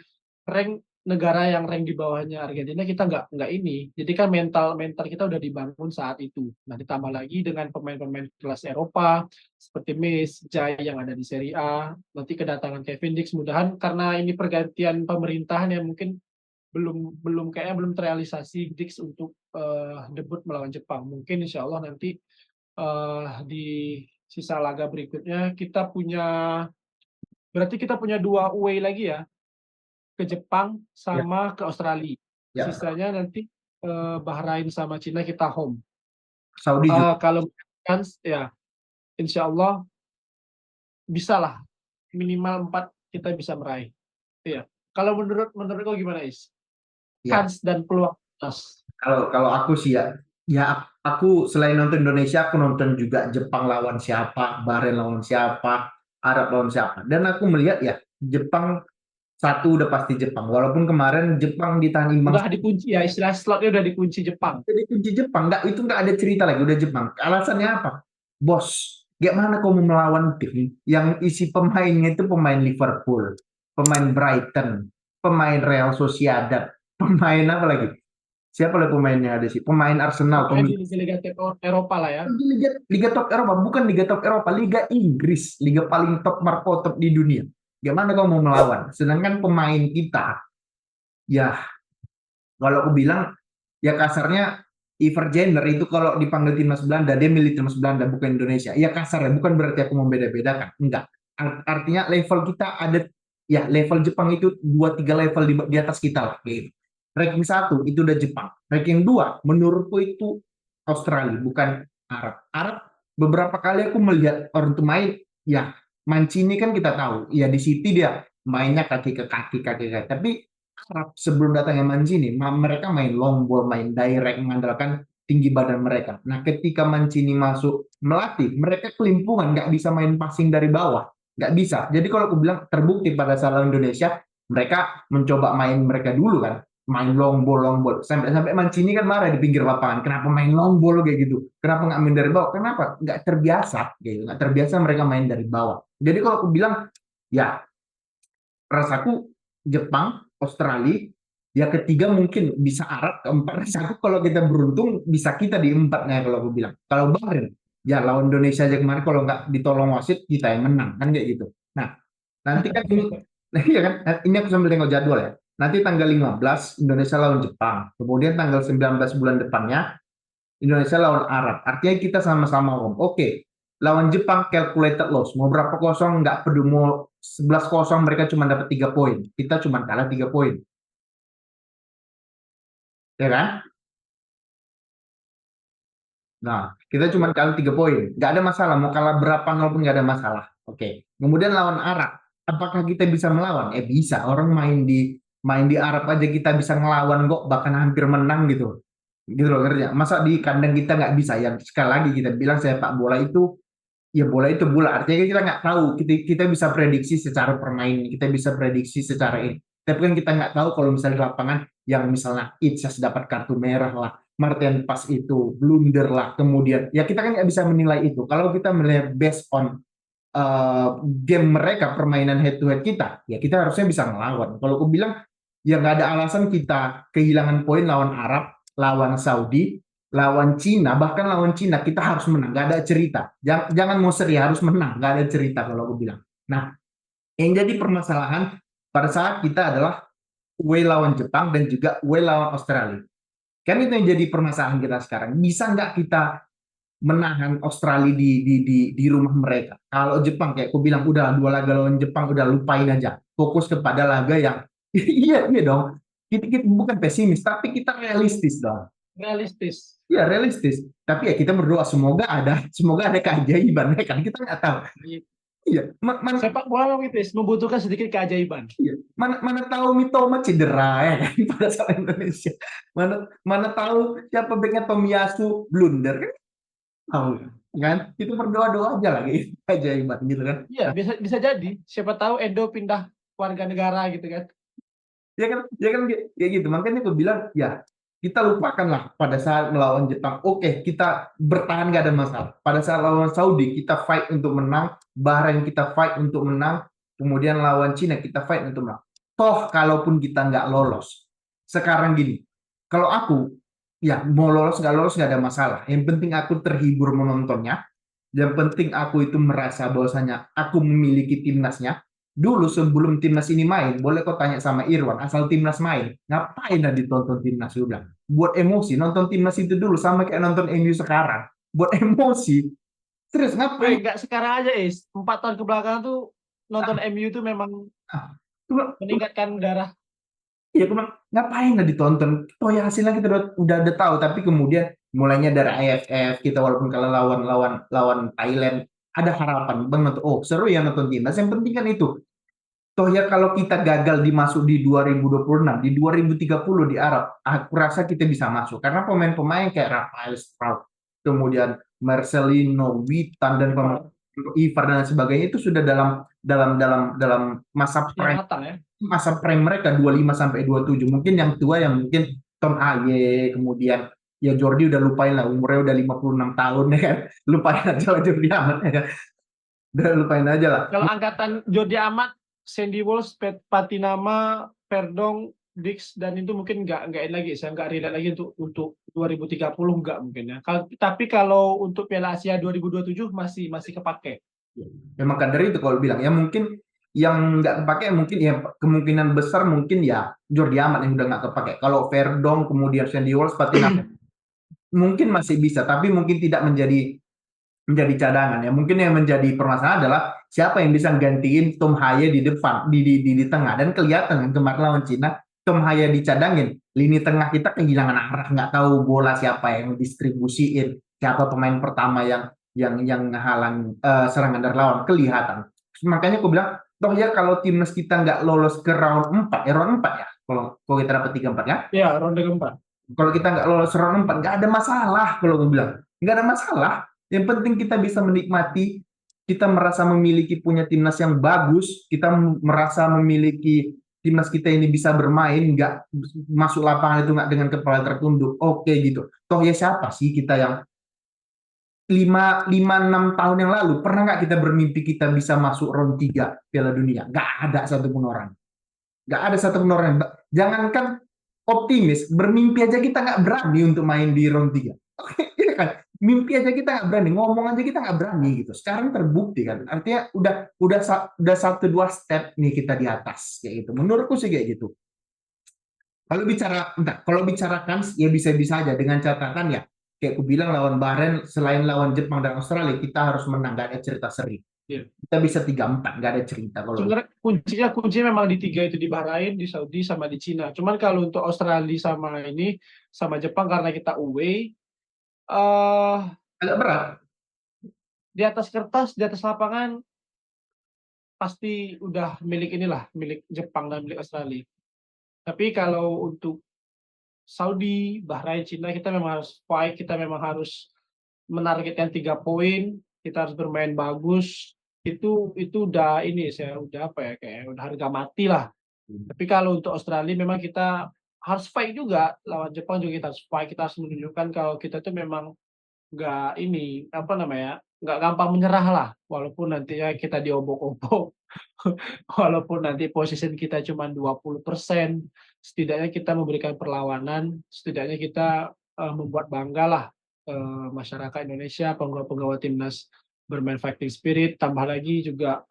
negara yang rank di bawahnya Argentina kita nggak ini. Jadi kan mental mental kita udah dibangun saat itu. Nah ditambah lagi dengan pemain-pemain kelas Eropa seperti Messi, Jai yang ada di Serie A. Nanti kedatangan Kevin Dix mudahan karena ini pergantian pemerintahan yang mungkin belum belum kayaknya belum terrealisasi Dix untuk debut melawan Jepang. Mungkin insya Allah nanti di sisa laga berikutnya berarti kita punya 2 away lagi ya, ke Jepang ya, sama ke Australia. ya. Sisanya nanti Bahrain sama Cina kita home. Saudi juga. Kalau kan ya insya Allah bisa lah minimal 4 kita bisa meraih. Iya. Kalau menurut kau gimana Ya, Kans dan peluang Mas? kalau kalau aku sih ya Ya, aku selain nonton Indonesia, aku nonton juga Jepang lawan siapa, Bahrain lawan siapa, Arab lawan siapa. Dan aku melihat ya, Jepang satu udah pasti Jepang. Walaupun kemarin Jepang ditahan imbang, Udah dikunci ya, istilah slotnya udah dikunci Jepang. jadi kunci Jepang, nggak itu nggak ada cerita lagi, udah Jepang. Alasannya apa? Bos, gimana kau mau melawan tim yang isi pemainnya itu pemain Liverpool, pemain Brighton, pemain Real Sociedad, pemain apa lagi? Siapa lagi pemainnya ada sih? Pemain Arsenal, Pokoknya di Liga top Eropa lah ya. Liga, Liga top Eropa, bukan Liga top Eropa, Liga Inggris, Liga paling top Marco top di dunia. Gimana kau mau melawan? Sedangkan pemain kita, ya kalau aku bilang, ya kasarnya Iver Jenner itu kalau dipanggil timnas Belanda, dia milih timnas Belanda, bukan Indonesia. Ya kasar ya, bukan berarti aku membeda-bedakan. Enggak. Artinya level kita ada, ya level Jepang itu 2-3 level di atas kita lah. Gitu. Ranking 1 itu udah Jepang. Ranking 2 menurutku itu Australia, bukan Arab. Arab beberapa kali aku melihat orang tuh main, ya Mancini kan kita tahu, ya di City dia mainnya kaki ke kaki, kaki ke kaki. Tapi Arab sebelum datangnya Mancini, mereka main long ball, main direct, mengandalkan tinggi badan mereka. Nah, ketika Mancini masuk melatih, mereka kelimpungan, nggak bisa main passing dari bawah, nggak bisa. Jadi kalau aku bilang terbukti pada saat Indonesia, mereka mencoba main mereka dulu kan, main long ball. Sampai-sampai Mancini kan marah di pinggir lapangan, kenapa main long ball kayak gitu? Kenapa nggak main dari bawah? Kenapa? Nggak terbiasa, gitu. Nggak terbiasa mereka main dari bawah. Jadi kalau aku bilang, ya rasaku Jepang, Australia, ya ketiga mungkin bisa Arab, keempat rasaku kalau kita beruntung bisa kita di empatnya kalau aku bilang. Kalau Bahrain, ya lawan Indonesia aja kemarin kalau nggak ditolong wasit kita yang menang kan kayak gitu. Nah, nanti kan ini, nah iya kan, ini aku sambil tengok jadwal ya. Nanti tanggal 15 Indonesia lawan Jepang, kemudian tanggal 19 bulan depannya Indonesia lawan Arab. Artinya kita sama-sama home. Oke, lawan Jepang calculated loss. Mau berapa kosong nggak peduli, mau 11-0 mereka cuma dapat 3 poin. Kita cuma kalah 3 poin. Ya kan? Nah, kita cuma kalah 3 poin. Nggak ada masalah. Mau kalah berapa nol pun nggak ada masalah. Oke. Kemudian lawan Arab. Apakah kita bisa melawan? Bisa. Orang main di Arab aja kita bisa ngelawan kok, bahkan hampir menang gitu. Gitu loh kerja. Masa di kandang kita nggak bisa? Yang sekali lagi kita bilang sepak bola itu, ya bola itu bola, artinya kita nggak tahu, kita bisa prediksi secara permainan, kita bisa prediksi secara ini, tapi kan kita nggak tahu kalau misalnya di lapangan yang misalnya Itses dapat kartu merah lah, Martin pas itu blunder lah, kemudian ya kita kan nggak bisa menilai itu. Kalau kita melihat based on game mereka, permainan head to head kita, ya kita harusnya bisa melawan. Kalau aku bilang, ya nggak ada alasan kita kehilangan poin lawan Arab, lawan Saudi, lawan Cina, bahkan lawan Cina kita harus menang, nggak ada cerita. Jangan mau seri, harus menang, nggak ada cerita kalau aku bilang. Nah, yang jadi permasalahan pada saat kita adalah away lawan Jepang dan juga away lawan Australia. Kan itu yang jadi permasalahan kita sekarang. Bisa nggak kita menahan Australia di rumah mereka? Kalau Jepang kayak aku bilang, udah dua laga lawan Jepang udah lupain aja. Fokus kepada laga yang iya iya dong. Kita bukan pesimis, tapi kita realistis dong. Realistis. Ya realistis. Tapi ya kita berdoa semoga ada keajaiban ya kan, kita nggak tahu. Iya, mana Sepak bola Witis membutuhkan sedikit keajaiban. iya, mana tahu Mitoma cedera ya kan pada saat Indonesia. Mana mana tahu siapa backnya Tomiyasu blunder kan? Tahu kan? Itu berdoa-doa aja lagi keajaiban gitu kan. Iya, Nah, bisa bisa jadi. Siapa tahu Edo pindah warga negara gitu kan. ya kan kayak gitu. Makanya aku bilang ya kita lupakanlah pada saat melawan Jepang. Oke, kita bertahan gak ada masalah. Pada saat lawan Saudi kita fight untuk menang, Bahrain kita fight untuk menang, kemudian lawan Cina kita fight untuk menang. Toh kalaupun kita nggak lolos, sekarang gini, kalau aku ya mau lolos nggak ada masalah. Yang penting aku terhibur menontonnya. Yang penting aku itu merasa bahwasanya aku memiliki timnasnya. Dulu sebelum timnas ini main, boleh kau tanya sama Irwan, asal timnas main, ngapain lah ditonton timnas juga? Buat emosi, nonton timnas itu dulu sama kayak nonton MU sekarang. Buat emosi. Terus Weh, ngapain? nggak sekarang aja, 4 tahun ke belakang tuh nonton MU tuh memang Ah, tuh, meningkatkan darah. iya, aku bilang, ngapain lah ditonton? Oh ya hasilnya kita udah tahu, tapi kemudian mulainya dari AFF kita walaupun kalau lawan lawan lawan Thailand ada harapan bang nonton. Oh seru ya nonton timnas. Yang penting kan itu Toh ya kalau kita gagal dimasuk di 2026, di 2030 di Arab, aku rasa kita bisa masuk. Karena pemain-pemain kayak Rafael Struijk, kemudian Marcelino, Witan dan pemain Ivar, Ivar dan sebagainya itu sudah dalam usia matang ya. masa prime mereka 25 sampai 27. Mungkin yang tua yang mungkin Tom Aye, kemudian ya Jordi udah lupain lah, umurnya udah 56 tahun ya kan. Lupain aja lah Jordi amat ya kan. Udah lupain aja lah. Kalau angkatan Jordi Amat, Sandy Walsh, Patinama, Verdong, Dix dan itu mungkin nggak ini lagi, saya nggak relate lagi untuk 2030 nggak mungkin ya. Tapi kalau untuk Piala Asia 2027 masih kepake. Ya, maka dari itu kalau bilang ya mungkin yang nggak kepake mungkin ya kemungkinan besar mungkin ya Jordi Amat yang udah nggak kepake. Kalau Verdong kemudian Sandy Walsh, Patina mungkin masih bisa, tapi mungkin tidak menjadi cadangan ya. Mungkin yang menjadi permasalahan adalah siapa yang bisa gantiin Tom Haye di depan, di tengah. Dan kelihatan kan kemarin lawan Cina, Tom Haye dicadangin, lini tengah kita kehilangan arah, nggak tahu bola siapa yang distribusiin, siapa pemain pertama yang halang serangan dari lawan kelihatan. Makanya aku bilang, toh ya kalau timnas kita nggak lolos ke round 4, ya round 4 ya, kalau kita dapat 3-4 ya, Ya, ronde keempat. kalau kita nggak lolos round 4, nggak ada masalah kalau gue bilang. Nggak ada masalah. Yang penting kita bisa menikmati, kita merasa memiliki punya timnas yang bagus, kita merasa memiliki timnas kita ini bisa bermain, nggak masuk lapangan itu nggak dengan kepala tertunduk. Oke gitu. Toh ya siapa sih kita yang 5-6 tahun yang lalu, pernah nggak kita bermimpi kita bisa masuk round 3 Piala Dunia? Nggak ada satupun orang. Nggak ada satupun orang. Jangankan optimis, bermimpi aja kita nggak berani untuk main di round 3. Oke, iya kan? Mimpi aja kita nggak berani, ngomong aja kita nggak berani gitu. Sekarang terbukti kan, artinya udah 1-2 step nih kita di atas kayak gitu. Menurutku sih kayak gitu. Kalau bicara kans ya bisa-bisa aja dengan catatan ya. Kayak aku bilang lawan Bahrain, selain lawan Jepang dan Australia, kita harus menang, gak ada cerita seri. Ya. Kita bisa 3-4, gak ada cerita kalau. Sebenarnya kuncinya memang di tiga itu, di Bahrain, di Saudi, sama di Cina. Cuman kalau untuk Australia sama Jepang karena kita away, eh Agak berat. di atas kertas, di atas lapangan pasti udah milik Jepang dan milik Australia. Tapi kalau untuk Saudi, Bahrain, Cina, kita memang harus fight, kita memang harus menargetkan 3 poin, kita harus bermain bagus. Itu udah ini, saya udah apa ya, kayak udah harga mati lah. Tapi kalau untuk Australia memang kita harus fight juga, lawan Jepang juga kita harus fight, kita harus menunjukkan kalau kita tuh memang nggak ini apa namanya, nggak gampang menyerah lah, walaupun nantinya kita diobok-obok. Walaupun nanti posisi kita cuma 20%, setidaknya kita memberikan perlawanan, setidaknya kita membuat banggalah masyarakat Indonesia, penggawa-penggawa timnas bermain fighting spirit, tambah lagi juga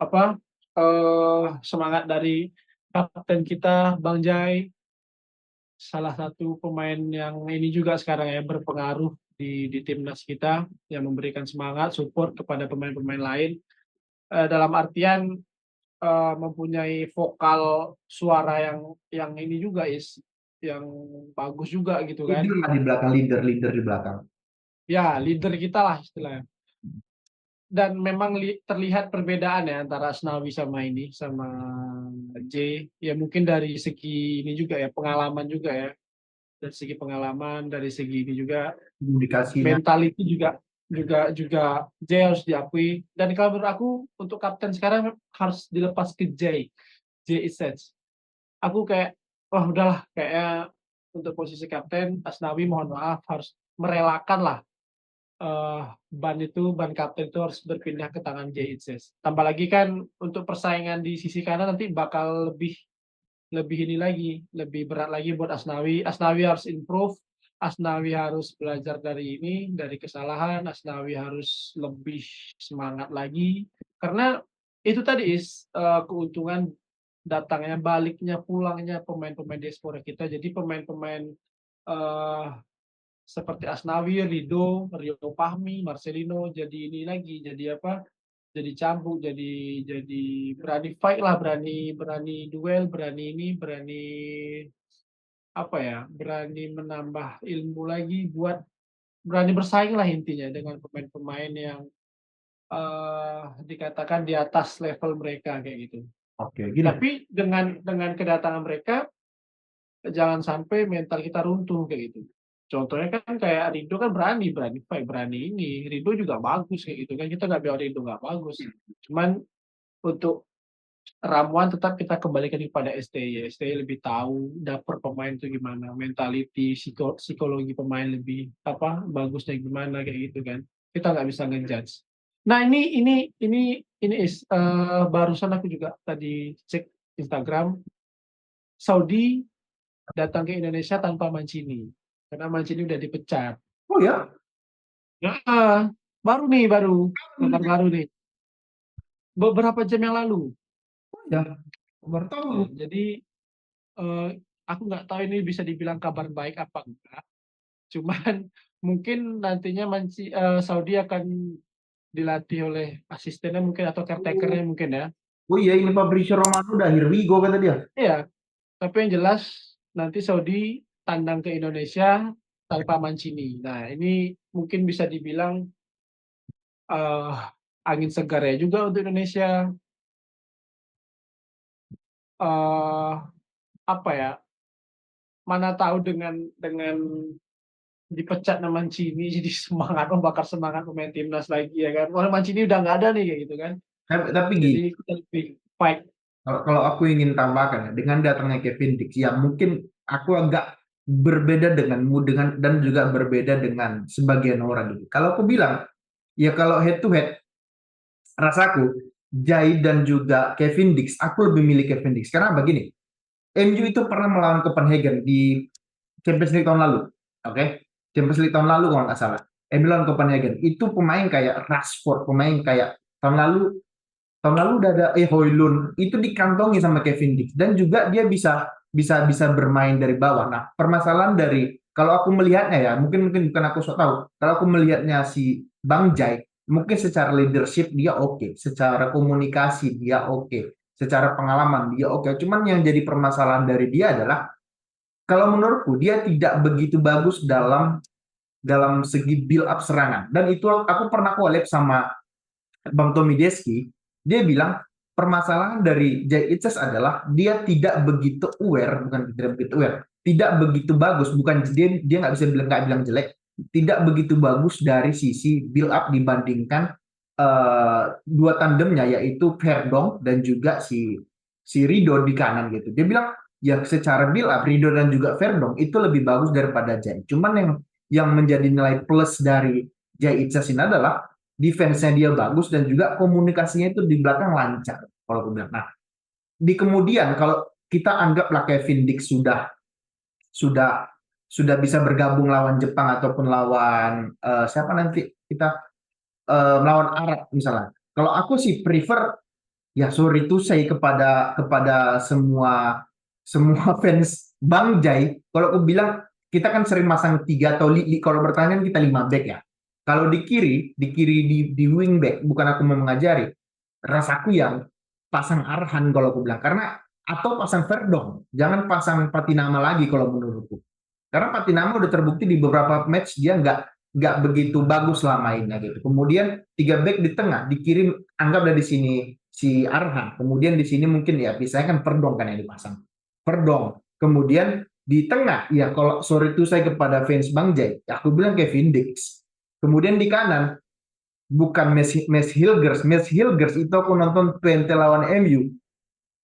semangat dari kapten kita Bang Jai, salah satu pemain yang ini juga sekarang ya berpengaruh di timnas kita, yang memberikan semangat, support kepada pemain-pemain lain. Dalam artian mempunyai vokal suara yang ini juga yang bagus juga gitu kan. Leader lah di belakang, leader di belakang. Ya, leader kita lah istilahnya. Dan memang terlihat perbedaan ya antara Asnawi sama J. Ya mungkin dari segi ini juga ya, pengalaman juga ya. Dari segi pengalaman, dari segi ini juga Komunikasinya. mentality juga J harus diakui. Dan kalau menurut aku untuk kapten sekarang harus dilepas ke J Isets. Aku kayak wah udahlah, kayaknya untuk posisi kapten Asnawi mohon maaf harus merelakan lah ban kapten itu harus berpindah ke tangan J Isets. Tambah lagi kan untuk persaingan di sisi kanan nanti bakal lebih ini lagi, lebih berat lagi buat Asnawi. Asnawi harus improve, Asnawi harus belajar dari kesalahan, Asnawi harus lebih semangat lagi. Karena itu tadi keuntungan datangnya, baliknya, pulangnya pemain-pemain diaspora kita. Jadi pemain-pemain uh, seperti Asnawi, Rio Fahmi, Marcelino jadi ini lagi, jadi apa? Jadi cambuk, jadi berani fight lah, berani duel, berani apa ya, berani menambah ilmu lagi, berani bersaing lah intinya dengan pemain-pemain yang dikatakan di atas level mereka kayak gitu. Oke, gini. Tapi dengan kedatangan mereka jangan sampai mental kita runtuh kayak gitu. Contohnya kan kayak Rido kan berani fight, berani ini. Rido juga bagus kayak gitu kan. Kita nggak bilang Rido nggak bagus. Cuman untuk ramuan tetap kita kembalikan kepada STY. STY lebih tahu dapur pemain itu gimana, mentality, psikologi pemain lebih apa bagusnya gimana kayak gitu kan. Kita nggak bisa ngejudge. Nah ini barusan aku juga tadi cek Instagram, Saudi datang ke Indonesia tanpa Mancini karena Mancini udah dipecat. Oh ya, Nah, baru kabar baru nih beberapa jam yang lalu. oh ya, baru tahu. Ya, jadi eh, aku nggak tahu ini bisa dibilang kabar baik apa enggak. Cuman mungkin nantinya Saudi akan dilatih oleh asistennya mungkin atau caretakernya mungkin ya. Oh iya, ini Fabrizio Romano udah here we go kata dia. Iya, tapi yang jelas nanti Saudi tandang ke Indonesia tanpa Mancini. Nah, ini mungkin bisa dibilang eh, angin segar ya juga untuk Indonesia. eh Apa ya? Mana tahu dengan dipecat nama Mancini jadi semangat membakar semangat pemain timnas lagi ya kan. Orang Mancini udah nggak ada nih kayak gitu kan. Tapi Jadi gini, kita lebih fight. kalau aku ingin tambahkan ya, dengan datangnya Kevin Dix, ya mungkin aku agak berbeda denganmu dan juga berbeda dengan sebagian orang ini. Kalau aku bilang, ya kalau head to head, rasaku Jai dan juga Kevin Dix, aku lebih milih Kevin Dix. Karena begini, MU itu pernah melawan Copenhagen di Champions League tahun lalu. Oke, Champions League tahun lalu kalau nggak salah. MU lawan Copenhagen. Itu pemain kayak Rashford, pemain kayak tahun lalu udah ada Højlund itu dikantongi sama Kevin Dix dan juga dia bisa bisa bisa bermain dari bawah. Nah, permasalahan dari kalau aku melihatnya ya, mungkin mungkin bukan aku sok tahu. Kalau aku melihatnya si Bang Jai, mungkin secara leadership dia oke, secara komunikasi dia oke, secara pengalaman dia oke. Cuman yang jadi permasalahan dari dia adalah kalau menurutku dia tidak begitu bagus dalam dalam segi build up serangan. Dan itu aku pernah collab sama Bang Tommy Deski, dia bilang permasalahan dari Jay Itzes adalah dia tidak begitu aware, bukan tidak begitu aware, tidak begitu bagus, bukan dia dia nggak bilang jelek, tidak begitu bagus dari sisi build up dibandingkan dua tandemnya yaitu Verdong dan juga si Rido di kanan gitu. Dia bilang ya secara build up Rido dan juga Verdong itu lebih bagus daripada Jay. Cuman yang menjadi nilai plus dari Jay Itzes ini adalah defense-nya dia bagus dan juga komunikasinya itu di belakang lancar kalau aku bilang. Nah, di kemudian kalau kita anggaplah Kevin Dix sudah sudah bisa bergabung lawan Jepang ataupun lawan siapa nanti kita melawan Arab misalnya. Kalau aku sih prefer ya sorry to say kepada semua semua fans Bang Jai, kalau aku bilang kita kan sering masang tiga atau kalau bertanding kita 5 back ya. Kalau di wing back, bukan aku mau mengajari, rasaku yang pasang Arhan kalau aku bilang karena atau pasang Verdong, jangan pasang Patinama lagi kalau menurutku. Karena Patinama udah terbukti di beberapa match dia nggak begitu bagus lah mainnya gitu. Kemudian 3 back di tengah dikirim anggap dari sini si Arhan. Kemudian di sini mungkin ya biasanya kan Verdong kan yang dipasang. Verdong. Kemudian di tengah ya kalau sorry itu saya kepada fans Bang Jai, ya aku bilang Kevin Dix. Kemudian di kanan bukan Mes Hilgers. Mes Hilgers itu aku nonton Twente lawan MU.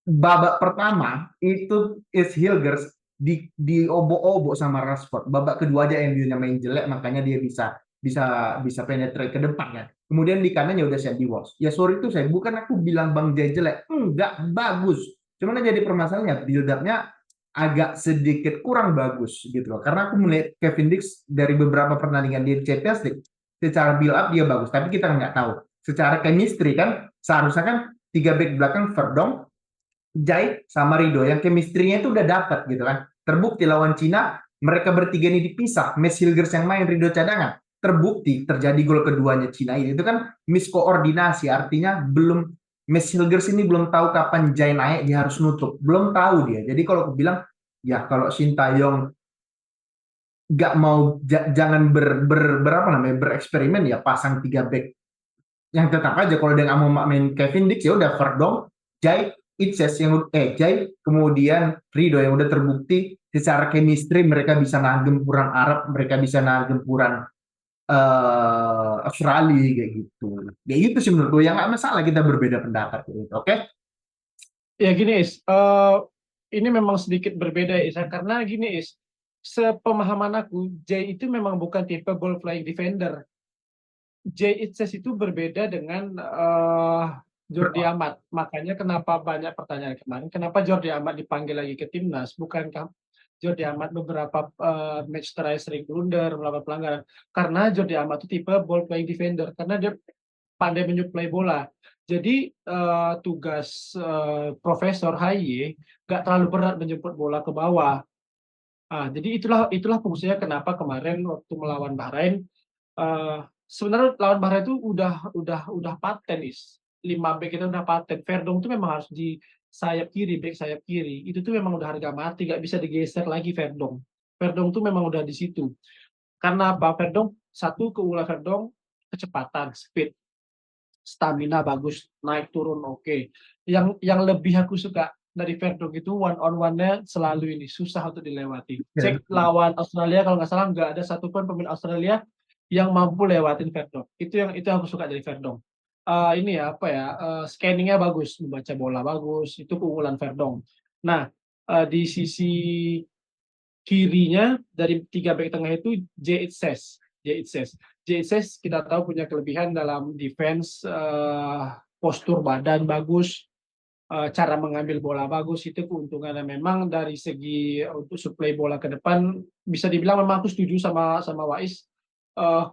Babak pertama itu is Hilgers di obok-obok sama Rashford. Babak kedua aja MU-nya main jelek makanya dia bisa bisa bisa penetrate ke depan ya. Kemudian di kanan ya udah Sandy Walsh. Ya sorry itu saya bukan aku bilang Bang Jai jelek, enggak bagus. Cuman yang jadi permasalahannya build up-nya agak sedikit kurang bagus gitu loh. Karena aku melihat Kevin Dix dari beberapa pertandingan di Champions League secara build up dia bagus, tapi kita nggak tahu. Secara chemistry kan seharusnya kan 3 back belakang Verdong, Jai sama Rido yang chemistry-nya itu udah dapat gitu kan. Terbukti lawan Cina mereka bertiga ini dipisah, Mes Hilgers yang main, Rido cadangan. Terbukti terjadi gol keduanya Cina ini itu kan miskoordinasi, artinya belum Mes Hilgers ini belum tahu kapan Jai naik dia harus nutup, belum tahu dia. Jadi kalau aku bilang ya kalau Sintayong nggak mau jangan berapa namanya bereksperimen ya pasang 3 back yang tetap aja kalau dia nggak mau main Kevin Dix ya udah Verdong, Jai Itses yang Jai, kemudian Rido yang udah terbukti secara chemistry mereka bisa nahan gempuran Arab, mereka bisa nahan gempuran Australia kayak gitu. Ya itu sih menurut gue yang nggak masalah kita berbeda pendapat gitu. Oke? Ya gini Is, ini memang sedikit berbeda Is, karena gini Is, sepemahaman aku, Jay itu memang bukan tipe ball flying defender. Jay Itzes itu berbeda dengan Jordi Ber- Amat. Makanya kenapa banyak pertanyaan kemarin, kenapa Jordi Amat dipanggil lagi ke timnas? Bukankah Jordi Amat beberapa match terakhir sering blunder, melakukan pelanggaran? Karena Jordi Amat itu tipe ball playing defender, karena dia pandai menyuplai bola. Jadi tugas Profesor Haye nggak terlalu berat menjemput bola ke bawah. Jadi itulah fungsinya kenapa kemarin waktu melawan Bahrain, eh, sebenarnya lawan Bahrain itu udah paten is. 5 back kita udah paten. Verdong itu memang harus di sayap kiri, back sayap kiri. Itu tuh memang udah harga mati, nggak bisa digeser lagi Verdong. Verdong tuh memang udah di situ. Karena apa? Verdong, satu keunggulan Verdong, kecepatan, speed, stamina bagus, naik turun oke. Yang lebih aku suka dari Verdong itu one on one-nya selalu ini susah untuk dilewati. Ya, Cek lawan Australia kalau nggak salah nggak ada satupun pemain Australia yang mampu lewatin Verdong. Itu yang aku suka dari Verdong. Ini ya apa ya, scanningnya bagus, membaca bola bagus, itu keunggulan Verdong. Nah, di sisi kirinya dari 3 back tengah itu J. Itzes. J. Itzes kita tahu punya kelebihan dalam defense, postur badan bagus, cara mengambil bola bagus, itu keuntungannya memang dari segi untuk suplai bola ke depan bisa dibilang memang aku setuju sama Wais,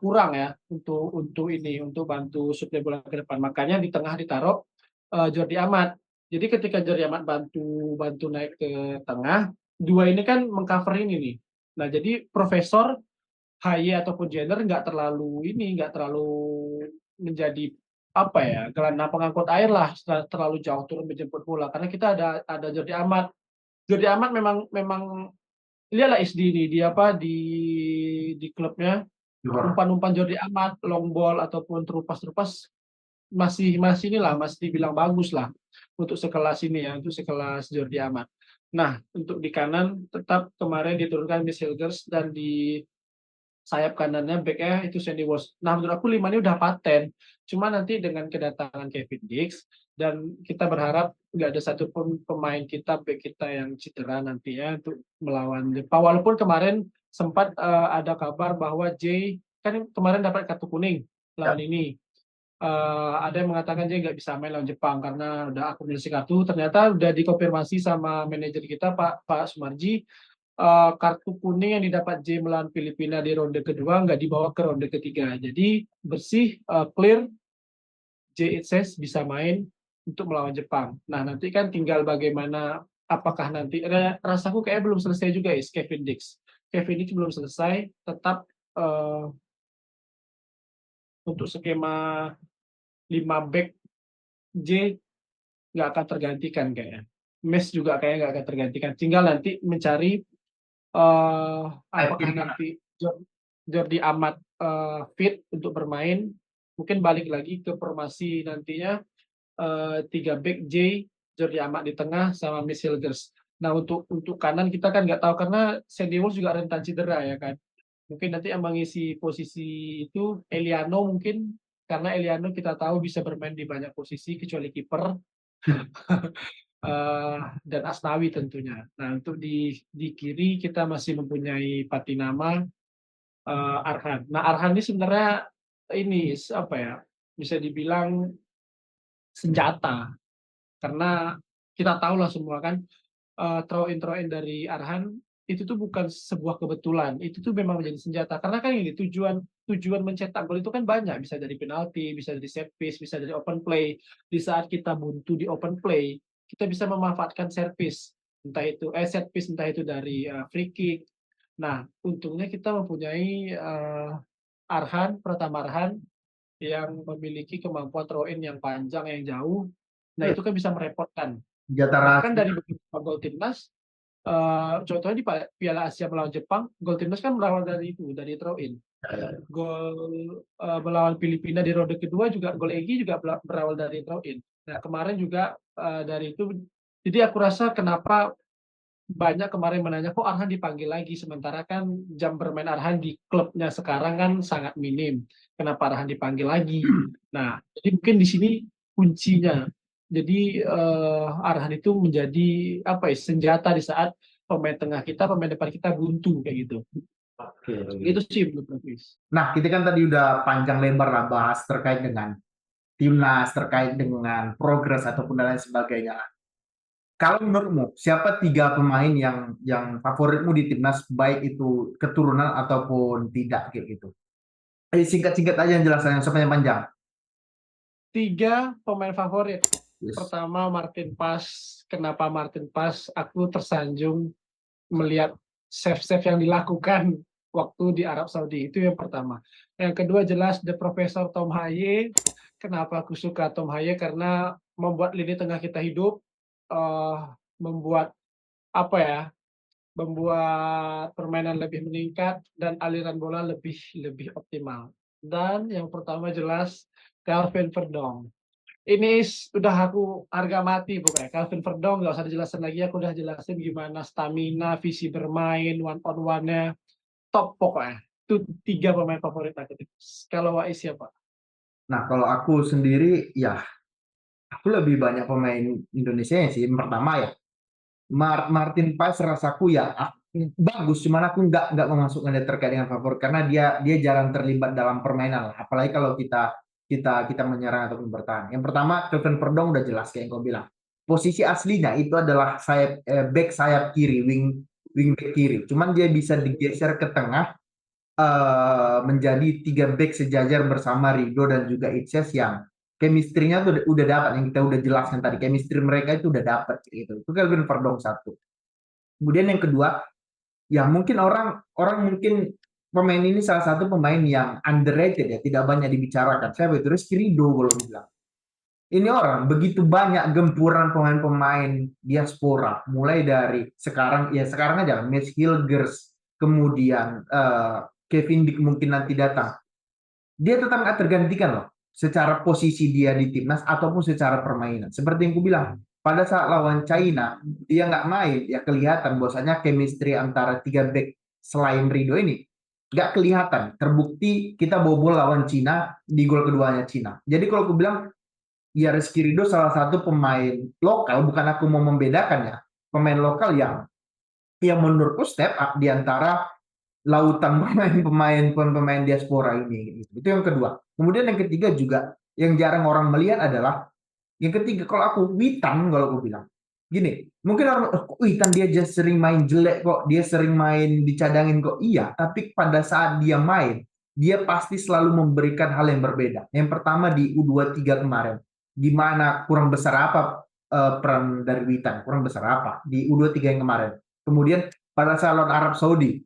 kurang ya untuk bantu suplai bola ke depan. Makanya di tengah ditaruh Jordi Amat. Jadi ketika Jordi Amat bantu bantu naik ke tengah, dua ini kan mengcover ini nih. Nah, jadi Profesor Haye ataupun Jenner nggak terlalu menjadi apa ya, gelandang pengangkut air lah, terlalu jauh turun menjemput bola karena kita ada Jordi Amat. Jordi Amat memang memang lihatlah SD ini dia apa di klubnya, luar. umpan-umpan Jordi Amat long ball ataupun terupas-terupas masih masih inilah masih dibilang bagus lah untuk sekelas ini ya, untuk sekelas Jordi Amat. Nah, untuk di kanan tetap kemarin diturunkan Miss Hilgers dan di sayap kanannya backnya itu Sandy Walsh. Nah, menurut aku 5 ini udah paten. Cuma nanti dengan kedatangan Kevin Dix dan kita berharap nggak ada satupun pemain kita back kita yang cedera nanti ya untuk melawan Jepang. Walaupun kemarin sempat ada kabar bahwa Jay kan kemarin dapat kartu kuning Ya. lawan ini. Ada yang mengatakan dia nggak bisa main lawan Jepang karena udah akumulasi kartu. Ternyata udah dikonfirmasi sama manajer kita Pak Sumarji, kartu kuning yang didapat J melawan Filipina di ronde kedua nggak dibawa ke ronde ketiga. Jadi bersih, clear, J Itzes bisa main untuk melawan Jepang. Nah, nanti kan tinggal bagaimana apakah nanti rasaku kayak belum selesai juga ya Kevin Dix. Kevin Dix belum selesai, tetap untuk skema 5 back J nggak akan tergantikan kayaknya. Mes juga kayaknya nggak akan tergantikan. Tinggal nanti mencari Sayap apakah kiri kanan. nanti Jordi Amat fit untuk bermain, mungkin balik lagi ke formasi nantinya 3 back J, Jordi Amat di tengah sama Miss Hilgers. Nah, untuk kanan kita kan nggak tahu karena Sandy Walsh juga rentan cedera ya kan. Mungkin nanti yang mengisi posisi itu Eliano mungkin, karena Eliano kita tahu bisa bermain di banyak posisi kecuali kiper, dan Asnawi tentunya. Nah, untuk di kiri kita masih mempunyai Patinama, Arhan. Nah, Arhan ini sebenarnya ini apa ya? Bisa dibilang senjata karena kita tahu lah semua kan, throw in dari Arhan itu tuh bukan sebuah kebetulan, itu tuh memang menjadi senjata. Karena kan ini tujuan tujuan mencetak gol itu kan banyak, bisa dari penalti, bisa dari set piece, bisa dari open play. Di saat kita buntu di open play, kita bisa memanfaatkan service, entah itu set piece, entah itu dari free kick. Nah, untungnya kita mempunyai Arhan, Pratama Arhan yang memiliki kemampuan throw in yang panjang, yang jauh. Nah, itu kan bisa merepotkan. Senjata Bahkan rahasia. dari beberapa gol timnas, contohnya di Piala Asia melawan Jepang, gol timnas kan berawal dari itu, dari throw in. Gol melawan Filipina di ronde kedua juga gol Egy juga berawal dari throw in. Nah, kemarin juga dari itu jadi aku rasa kenapa banyak kemarin menanya kok Arhan dipanggil lagi sementara kan jam bermain Arhan di klubnya sekarang kan sangat minim. Kenapa Arhan dipanggil lagi? Nah, jadi mungkin di sini kuncinya. Jadi Arhan itu menjadi apa ya senjata di saat pemain tengah kita, pemain depan kita buntu kayak gitu. Oke. Gitu sih menurut aku. Nah, kita kan tadi udah panjang lebar lah bahas terkait dengan timnas, terkait dengan progres ataupun dan lain sebagainya. Kalau menurutmu, siapa tiga pemain yang favoritmu di timnas, baik itu keturunan ataupun tidak kayak gitu? Singkat-singkat aja yang jelas, yang sepanjang-panjang. 3 pemain favorit. Yes. Pertama Martin Pas. Kenapa Martin Pas? Aku tersanjung melihat save-save yang dilakukan waktu di Arab Saudi. Itu yang pertama. Yang kedua jelas The Professor Tom Haye. Kenapa aku suka Tom Haye? Karena membuat lini tengah kita hidup, membuat apa ya? Membuat permainan lebih meningkat dan aliran bola lebih lebih optimal. Dan yang pertama jelas Calvin Verdong. Ini udah aku harga mati pokoknya. Calvin Verdong nggak usah dijelasin lagi. Aku udah jelasin gimana stamina, visi bermain, one on one-nya top pokoknya. Itu 3 pemain favorit aku. Kalau Wais siapa? Nah, kalau aku sendiri, ya aku lebih banyak pemain Indonesia sih. Yang pertama ya, Martin Paes rasaku ya bagus, cuman aku nggak memasukkan dia terkait dengan favorit karena dia jarang terlibat dalam permainan lah. Apalagi kalau kita menyerang ataupun bertahan. Yang pertama, Kevin Perdong udah jelas kayak yang kau bilang. Posisi aslinya itu adalah back sayap kiri, wing back kiri. Cuman dia bisa digeser ke tengah menjadi tiga back sejajar bersama Rido dan juga Itses yang chemistry-nya tuh udah dapat, yang kita udah jelaskan tadi, chemistry mereka itu udah dapat gitu. Itu Kelvin Verdong satu. Kemudian yang kedua, ya mungkin orang orang mungkin pemain ini salah satu pemain yang underrated ya, tidak banyak dibicarakan. Saya betul Rizky Rido kalau bilang. Ini orang begitu banyak gempuran pemain-pemain diaspora, mulai dari sekarang ya sekarang aja Mitch Hilgers, kemudian Kevin Dick mungkin nanti datang. Dia tetap nggak tergantikan loh secara posisi dia di timnas ataupun secara permainan. Seperti yang aku bilang, pada saat lawan China dia nggak main, ya kelihatan bahwasanya chemistry antara tiga back selain Rido ini nggak kelihatan. Terbukti kita bobol lawan Cina di gol keduanya Cina. Jadi kalau aku bilang ya Rizky Rido salah satu pemain lokal, bukan aku mau membedakan ya, pemain lokal yang menurutku step up di antara lautan pemain diaspora ini. Itu yang kedua. Kemudian yang ketiga juga yang jarang orang melihat adalah yang ketiga, kalau aku Witan, kalau aku bilang gini, mungkin orang kok Witan dia just sering main jelek kok, dia sering main dicadangin kok, iya, tapi pada saat dia main dia pasti selalu memberikan hal yang berbeda. Yang pertama di U23 kemarin, di mana kurang besar apa peran dari Witan, kurang besar apa di U23 yang kemarin. Kemudian pada saat lawan Arab Saudi,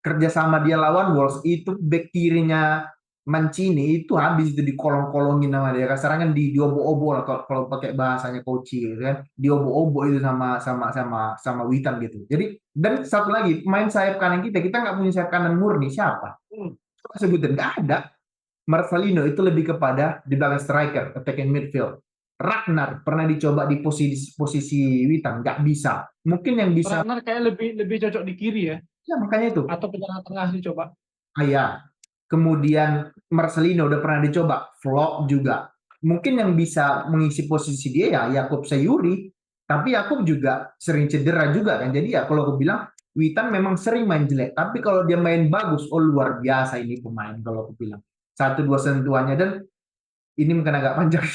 kerjasama dia lawan Wolves itu back kirinya Mancini itu habis itu dikolong-kolongin sama dia. Kasarnya kan diobo-obo lah kalau pakai bahasanya coach gitu kan. Diobo-obo itu sama Witan gitu. Jadi dan satu lagi main sayap kanan kita nggak punya sayap kanan murni siapa? Coba sebutin nggak ada. Marcelino itu lebih kepada di belakang striker, attacking midfield. Ragnar pernah dicoba di posisi Witan nggak bisa. Mungkin yang bisa Ragnar kayak lebih lebih cocok di kiri ya ya makanya itu. atau penyerang tengah dicoba. Ah, ya. Kemudian Marcelino udah pernah dicoba, flop juga. Mungkin yang bisa mengisi posisi dia ya Yakub Sayuri, tapi Yakub juga sering cedera juga kan. Jadi ya kalau aku bilang Witan memang sering main jelek, tapi kalau dia main bagus, oh luar biasa ini pemain kalau aku bilang. Satu dua sentuhannya dan ini mungkin agak panjang.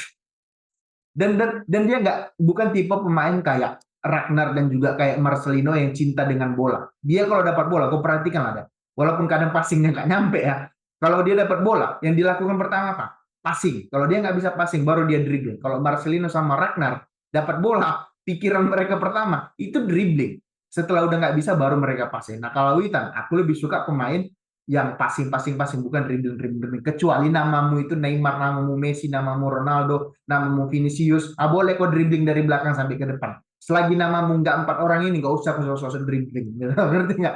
Dan dia nggak bukan tipe pemain kayak Ragnar dan juga kayak Marcelino yang cinta dengan bola. Dia kalau dapat bola, kau perhatikan ada. Walaupun kadang passingnya nggak nyampe ya. Kalau dia dapat bola, yang dilakukan pertama apa? Passing. Kalau dia nggak bisa passing, baru dia dribbling. Kalau Marcelino sama Ragnar dapat bola, pikiran mereka pertama itu dribbling. Setelah udah nggak bisa, baru mereka passing. Nah kalau Witan, aku lebih suka pemain yang passing bukan dribbling. Kecuali namamu itu Neymar, namamu Messi, namamu Ronaldo, namamu Vinicius, boleh kok dribbling dari belakang sampai ke depan. Selagi namamu nggak empat orang ini, nggak usah sosok dribbling. Ngerti nggak?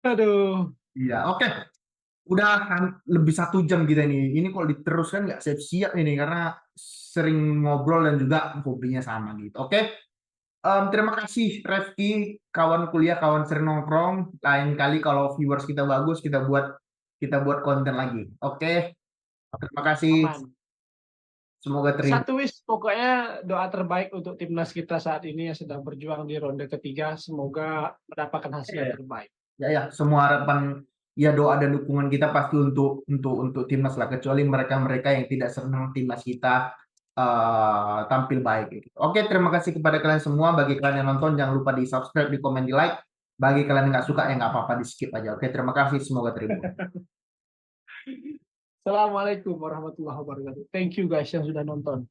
Aduh. Iya, oke. Udah lebih 1 jam kita ini. Ini kalau diteruskan nggak siap-siap ini karena sering ngobrol dan juga hobinya sama gitu. Oke. Terima kasih Refki, kawan kuliah, kawan sering nongkrong. Lain kali kalau viewers kita bagus, kita buat konten lagi. Oke. Terima kasih. Aman. Semoga terhibur. Satu wis, pokoknya doa terbaik untuk timnas kita saat ini yang sedang berjuang di ronde ketiga. Semoga mendapatkan hasil yang terbaik. Ya, ya, semua harapan, ya doa dan dukungan kita pasti untuk timnas lah, kecuali mereka-mereka yang tidak senang timnas kita tampil baik gitu. Oke, terima kasih kepada kalian semua. Bagi kalian yang nonton, jangan lupa di subscribe, di komen, di like. Bagi kalian yang nggak suka, ya nggak apa-apa, di skip aja. Oke, terima kasih. Semoga terhibur. Assalamualaikum warahmatullahi wabarakatuh. Thank you guys yang sudah nonton.